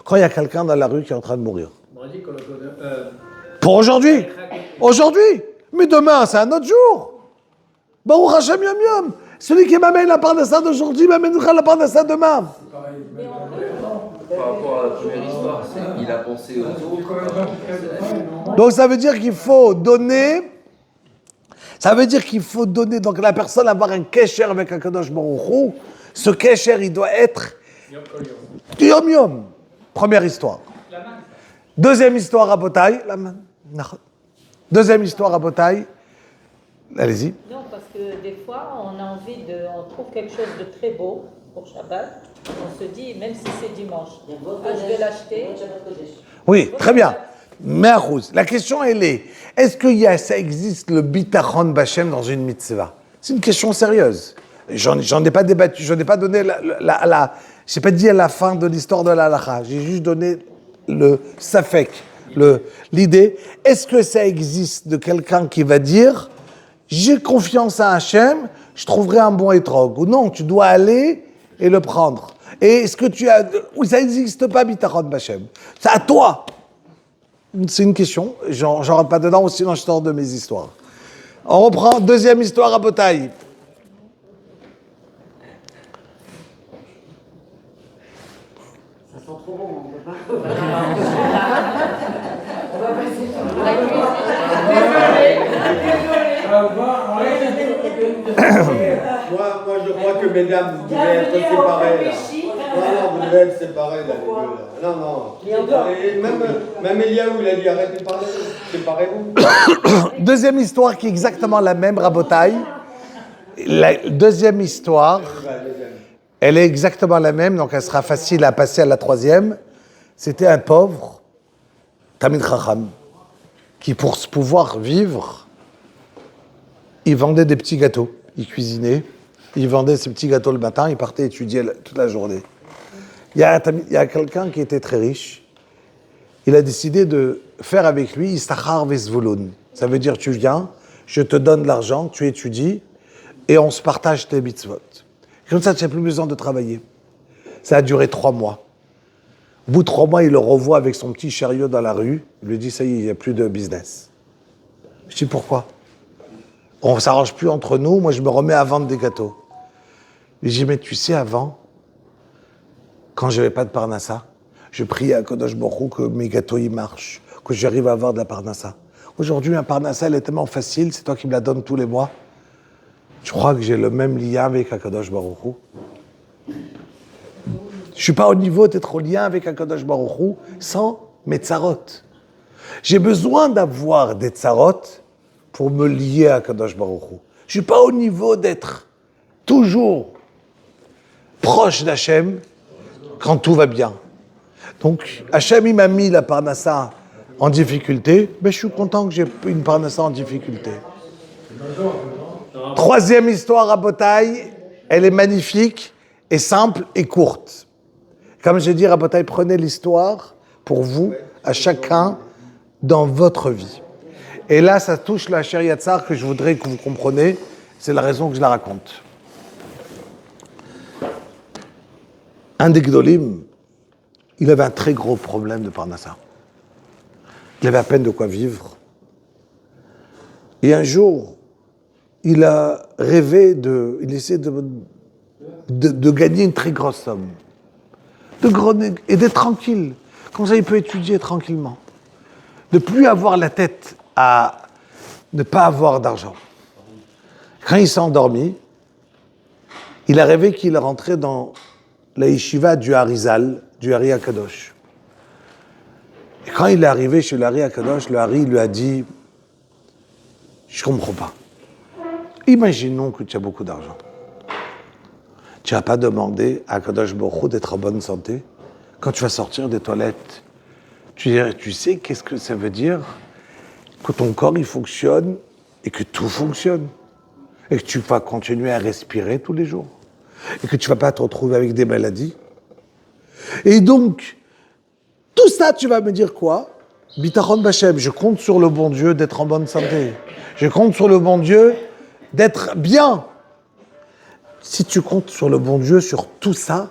quand il y a quelqu'un dans la rue qui est en train de mourir? Pour aujourd'hui. Aujourd'hui. Mais demain, c'est un autre jour. Baruch Hashem Yom Yom. Celui qui m'amène la parnassa d'aujourd'hui m'amènera la parnassa demain. Par rapport à la première histoire, il a pensé aux autres. Donc ça veut dire qu'il faut donner. Ça veut dire qu'il faut donner. Donc la personne avoir un kesher avec un Kadosh Baruch Hu. Ce kesher, il doit être Yom Yom. Première histoire. Deuxième histoire à Botaï. Deuxième histoire à Botaï. Allez-y. Non, parce que des fois, on trouve quelque chose de très beau pour Shabbat. On se dit, même si c'est dimanche, je vais l'acheter. Oui, très bien. Me'achuz. La question, elle est, est-ce que ça existe le bitachon b'Hashem dans une mitzvah? C'est une question sérieuse. J'en ai pas débattu, j'en ai pas donné j'ai pas dit à la fin de l'histoire de la halacha. J'ai juste donné le safek, l'idée. Est-ce que ça existe de quelqu'un qui va dire, j'ai confiance à Hachem, je trouverai un bon étrog. Ou non, tu dois aller et le prendre. Et est-ce que oui, ça n'existe pas, bitachon b'Hashem. C'est à toi. C'est une question. J'en rentre pas dedans, sinon je sors de mes histoires. On reprend, deuxième histoire à Botaï. Ça sent trop bon, on peut pas. Moi, je crois que mesdames, vous devez être séparées là. Non, vous devez être séparés, là, les deux, là. Non. Et même Eliaou, il a dit arrêtez de parler, séparez-vous. Deuxième histoire qui est exactement la même, Rabotaï. La deuxième histoire, elle est exactement la même, donc elle sera facile à passer à la troisième. C'était un pauvre, Tamid Chacham, qui pour pouvoir vivre, il vendait des petits gâteaux. Il cuisinait, il vendait ses petits gâteaux le matin, il partait étudier toute la journée. Il y a quelqu'un qui était très riche, il a décidé de faire avec lui Istachar Vesvulun. Ça veut dire tu viens, je te donne de l'argent, tu étudies, et on se partage tes mitzvot. Comme ça, tu n'as plus besoin de travailler. Ça a duré 3 mois. Au bout de 3 mois, il le revoit avec son petit chariot dans la rue. Il lui dit, ça y est, il n'y a plus de business. Je dis, pourquoi? On ne s'arrange plus entre nous, moi je me remets à vendre des gâteaux. Je dis, mais tu sais, avant, quand je n'avais pas de parnassa, je priais à Kodosh Baruch Hu que mes gâteaux y marchent, que j'arrive à avoir de la parnassa. Aujourd'hui, un parnassa, elle est tellement facile, c'est toi qui me la donnes tous les mois. Je crois que j'ai le même lien avec Akadosh Baruch Hu. Je ne suis pas au niveau d'être au lien avec Akadosh Baruch Hu sans mes tzarot. J'ai besoin d'avoir des tzarot pour me lier à Akadosh Baruch Hu. Je ne suis pas au niveau d'être toujours proche d'Hachem quand tout va bien. Donc, Hachem, il m'a mis la parnassa en difficulté, mais je suis content que j'ai une parnassa en difficulté. Troisième histoire à Botaï, elle est magnifique et simple et courte. Comme je dis, Rabotaï, prenez l'histoire pour vous, à chacun, dans votre vie. Et là, ça touche la Sheriat Tzar que je voudrais que vous compreniez. C'est la raison que je la raconte. Un des Gdolim, il avait un très gros problème de Parnassa. Il avait à peine de quoi vivre. Et un jour, il a rêvé il essayait de gagner une très grosse somme. Et d'être tranquille. Comme ça, il peut étudier tranquillement. De plus avoir la tête à ne pas avoir d'argent. Quand il s'est endormi, il a rêvé qu'il rentrait dans la yeshiva du Harizal, du Hari HaKadosh. Et quand il est arrivé chez le Hari HaKadosh, le Hari lui a dit « Je ne comprends pas. Imaginons que tu as beaucoup d'argent. Tu n'as pas demandé à Kadosh Baruch Hu d'être en bonne santé. Quand tu vas sortir des toilettes, tu sais qu'est-ce que ça veut dire que ton corps il fonctionne et que tout fonctionne. Et que tu vas continuer à respirer tous les jours. Et que tu ne vas pas te retrouver avec des maladies. Et donc, tout ça, tu vas me dire quoi? Bitachon Bachem, je compte sur le bon Dieu d'être en bonne santé. Je compte sur le bon Dieu d'être bien. Si tu comptes sur le bon Dieu, sur tout ça,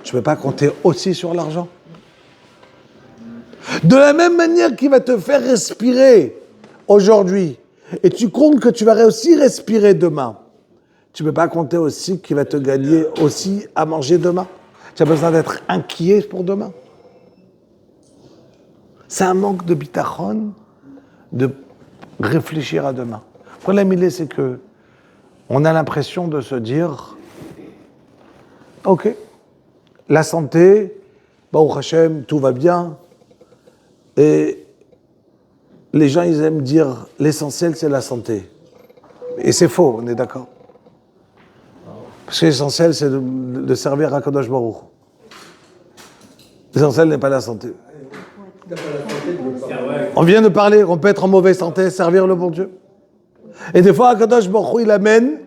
tu ne peux pas compter aussi sur l'argent. De la même manière qu'il va te faire respirer aujourd'hui, et tu comptes que tu vas aussi respirer demain, tu ne peux pas compter aussi qu'il va te gagner aussi à manger demain. Tu as besoin d'être inquiet pour demain. C'est un manque de bitachon de réfléchir à demain. Le problème, c'est que on a l'impression de se dire « Ok, la santé, Baruch Hashem, tout va bien. » Et les gens, ils aiment dire « L'essentiel, c'est la santé. » Et c'est faux, on est d'accord. Parce que l'essentiel, c'est de servir à Kadosh Baruch. L'essentiel n'est pas la santé. On vient de parler, on peut être en mauvaise santé, servir le bon Dieu. Et des fois, Kadosh Baruch Hu, il amène,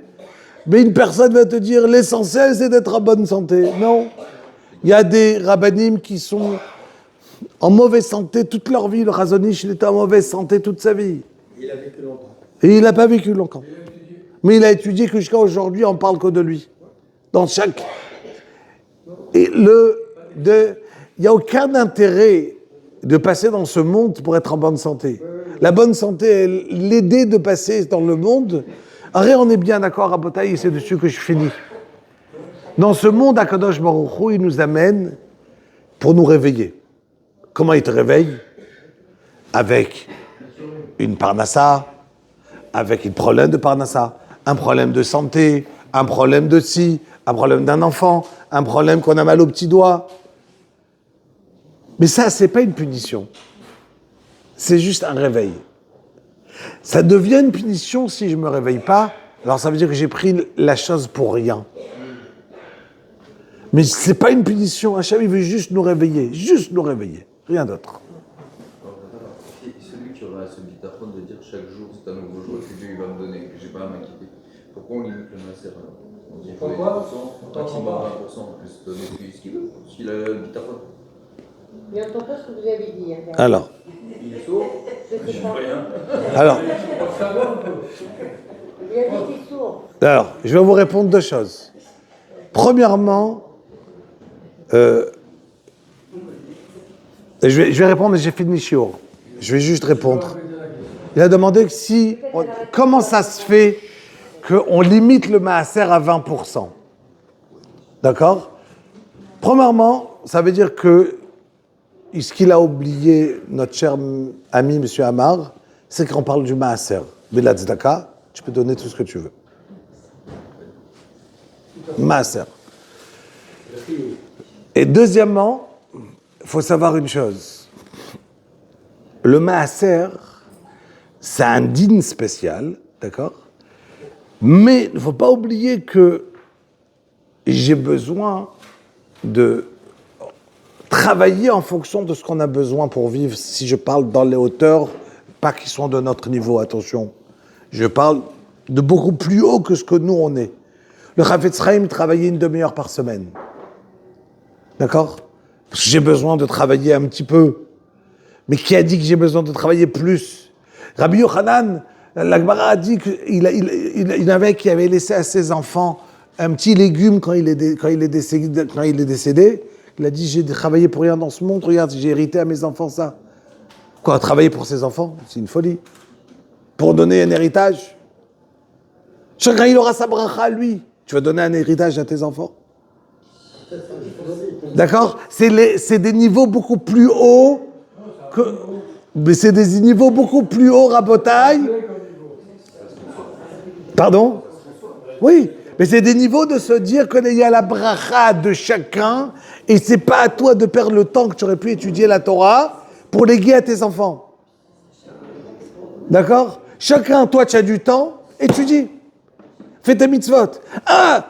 mais une personne va te dire l'essentiel, c'est d'être en bonne santé. Non. Il y a des rabbanim qui sont en mauvaise santé toute leur vie. Le Razonich, il était en mauvaise santé toute sa vie. Il a vécu longtemps. Et il n'a pas vécu longtemps. Mais il a étudié que jusqu'à aujourd'hui, on parle que de lui. Dans chaque... Et il n'y a aucun intérêt de passer dans ce monde pour être en bonne santé. La bonne santé, l'aider de passer dans le monde. Arrête, on est bien d'accord à Botaï, et c'est dessus que je finis. Dans ce monde, Akadosh Baruch Hu, il nous amène pour nous réveiller. Comment il te réveille? Avec une parnassa, avec un problème de parnassa, un problème de santé, un problème de ci, un problème d'un enfant, un problème qu'on a mal au petit doigt. Mais ça, c'est pas une punition. C'est juste un réveil. Ça devient une punition si je me réveille pas. Alors ça veut dire que j'ai pris la chose pour rien. Mais c'est pas une punition. Hachem, il veut juste nous réveiller. Juste nous réveiller. Rien d'autre. Celui qui aura ce bitachon de dire chaque jour c'est un nouveau jour que Dieu il va me donner, que j'ai pas à m'inquiéter. Pourquoi on limite le masser alors? On dit Pourquoi? 20%, maximum 20%, on peut se donner ce qu'il veut, s'il a le bitachon. Mais on entend ce que vous avez dit. Hein. Alors. Il est sourd, Je sais pas. Alors. Il a dit qu'il est sourd. Alors, je vais vous répondre deux choses. Premièrement, je vais répondre, mais j'ai fait le shiur. Je vais juste répondre. Il a demandé comment ça se fait qu'on limite le maaser à 20%. D'accord? Premièrement, ça veut dire que ce qu'il a oublié, notre cher ami, M. Amar, c'est qu'on parle du maaser. Bela tzedaka, tu peux donner tout ce que tu veux. Maaser. Et deuxièmement, il faut savoir une chose. Le maaser, c'est un din spécial, d'accord? Mais il ne faut pas oublier que j'ai besoin de travailler en fonction de ce qu'on a besoin pour vivre. Si je parle dans les hauteurs, pas qui sont de notre niveau, attention. Je parle de beaucoup plus haut que ce que nous on est. Le Chafetz Chaim travaillait une demi-heure par semaine. D'accord? Parce que j'ai besoin de travailler un petit peu. Mais qui a dit que j'ai besoin de travailler plus? Rabbi Yochanan, la Gemara a dit qu'il y en avait qui avait laissé à ses enfants un petit légume quand il est décédé. Il a dit, j'ai travaillé pour rien dans ce monde, regarde, j'ai hérité à mes enfants ça. Quoi, travailler pour ses enfants? C'est une folie. Pour donner un héritage. Chacun, il aura sa bracha à lui. Tu vas donner un héritage à tes enfants? D'accord? C'est des niveaux beaucoup plus hauts mais c'est des niveaux beaucoup plus hauts, Rabotaï. Pardon? Oui, mais c'est des niveaux de se dire qu'il y a la bracha de chacun et c'est pas à toi de perdre le temps que tu aurais pu étudier la Torah pour léguer à tes enfants. D'accord? Chacun, toi, tu as du temps, étudie. Fais tes mitzvot.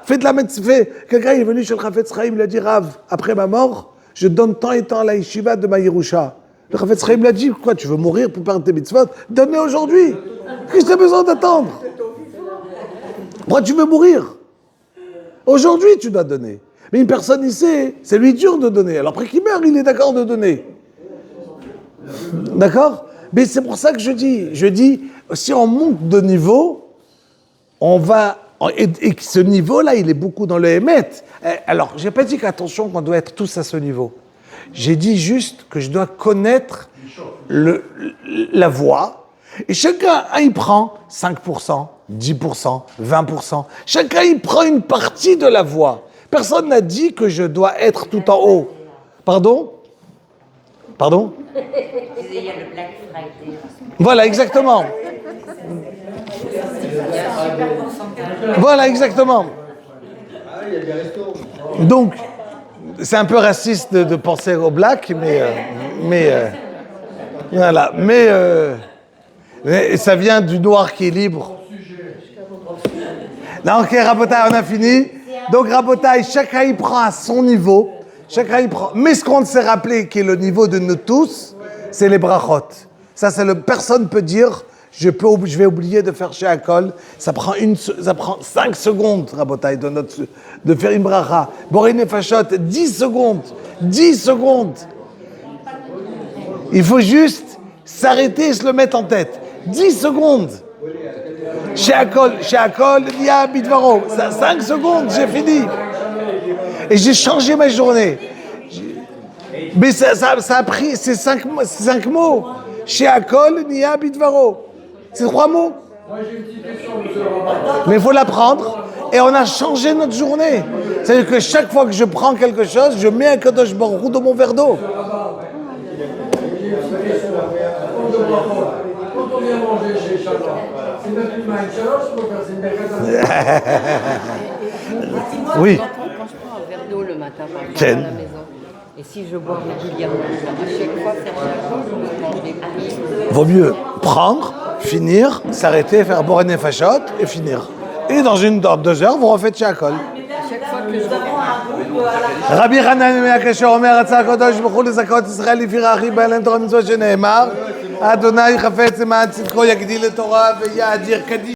Fais de la mitzvah. Quelqu'un est venu chez le Chafetz Chaim, il a dit, Rav, après ma mort, je donne tant et tant à la yeshiva de ma Yerusha. Le Chafetz Chaim l'a dit, quoi, tu veux mourir pour perdre tes mitzvot? Donne-les aujourd'hui. Qu'est-ce que tu as besoin d'attendre? Pourquoi tu veux mourir? Aujourd'hui, tu dois donner. Mais une personne ici, c'est lui dur de donner. Alors après qu'il meurt, il est d'accord de donner. D'accord? Mais c'est pour ça que je dis, si on monte de niveau, on va, et que ce niveau-là, il est beaucoup dans le Hémet. Alors, j'ai pas dit qu'attention, qu'on doit être tous à ce niveau. J'ai dit juste que je dois connaître la voie, et chacun, il prend 5%, 10%, 20%. Chacun, il prend une partie de la voie. Personne n'a dit que je dois être tout en haut. Pardon? Pardon? Il y a le Black Friday. Voilà, exactement. Voilà, exactement. Donc, c'est un peu raciste de penser au black, mais voilà. Mais ça vient du noir qui est libre. Non, ok, Rabotai, on a fini. Donc, Rabotai, chacun y prend à son niveau. Chacun y prend. Mais ce qu'on s'est rappelé, qui est le niveau de nous tous, c'est les brachot. Ça, personne peut dire, je vais oublier de faire chez Akol. Ça prend 5 secondes, Rabotai, de faire une bracha. Borine Fachot, 10 secondes. 10 secondes. Il faut juste s'arrêter et se le mettre en tête. 10 secondes. Chez Akol, il y a Bidvaro. 5 secondes, j'ai fini. Et j'ai changé ma journée. Mais ça a pris, c'est 5 mots. Chez Akol, Nia Bidvaro. C'est 3 mots. Mais il faut l'apprendre. Et on a changé notre journée. C'est-à-dire que chaque fois que je prends quelque chose, je mets un Kadosh Baruch Hu dans mon verre d'eau. Quand on vient manger chez Shabbat, c'est notre humain c'est une Oui. Quand je prends un verre d'eau le matin, matin par exemple Ken. à la maison. Et si je bois régulièrement, à chaque fois faire ça, je mange des fruits. Vaut mieux prendre, finir, s'arrêter, faire boire une fachot et finir. Et dans 2 heures, vous refaites Shakol. À chaque fois que je fais רבי חנן מהקשר אומר, רצה הקדוש ברוך הוא לזכות ישראל לפי רעכי בהלם תורה מצוות שנאמר, אדוני חפץ למען צדקו יגדיל לתורה ויאדיר קדיש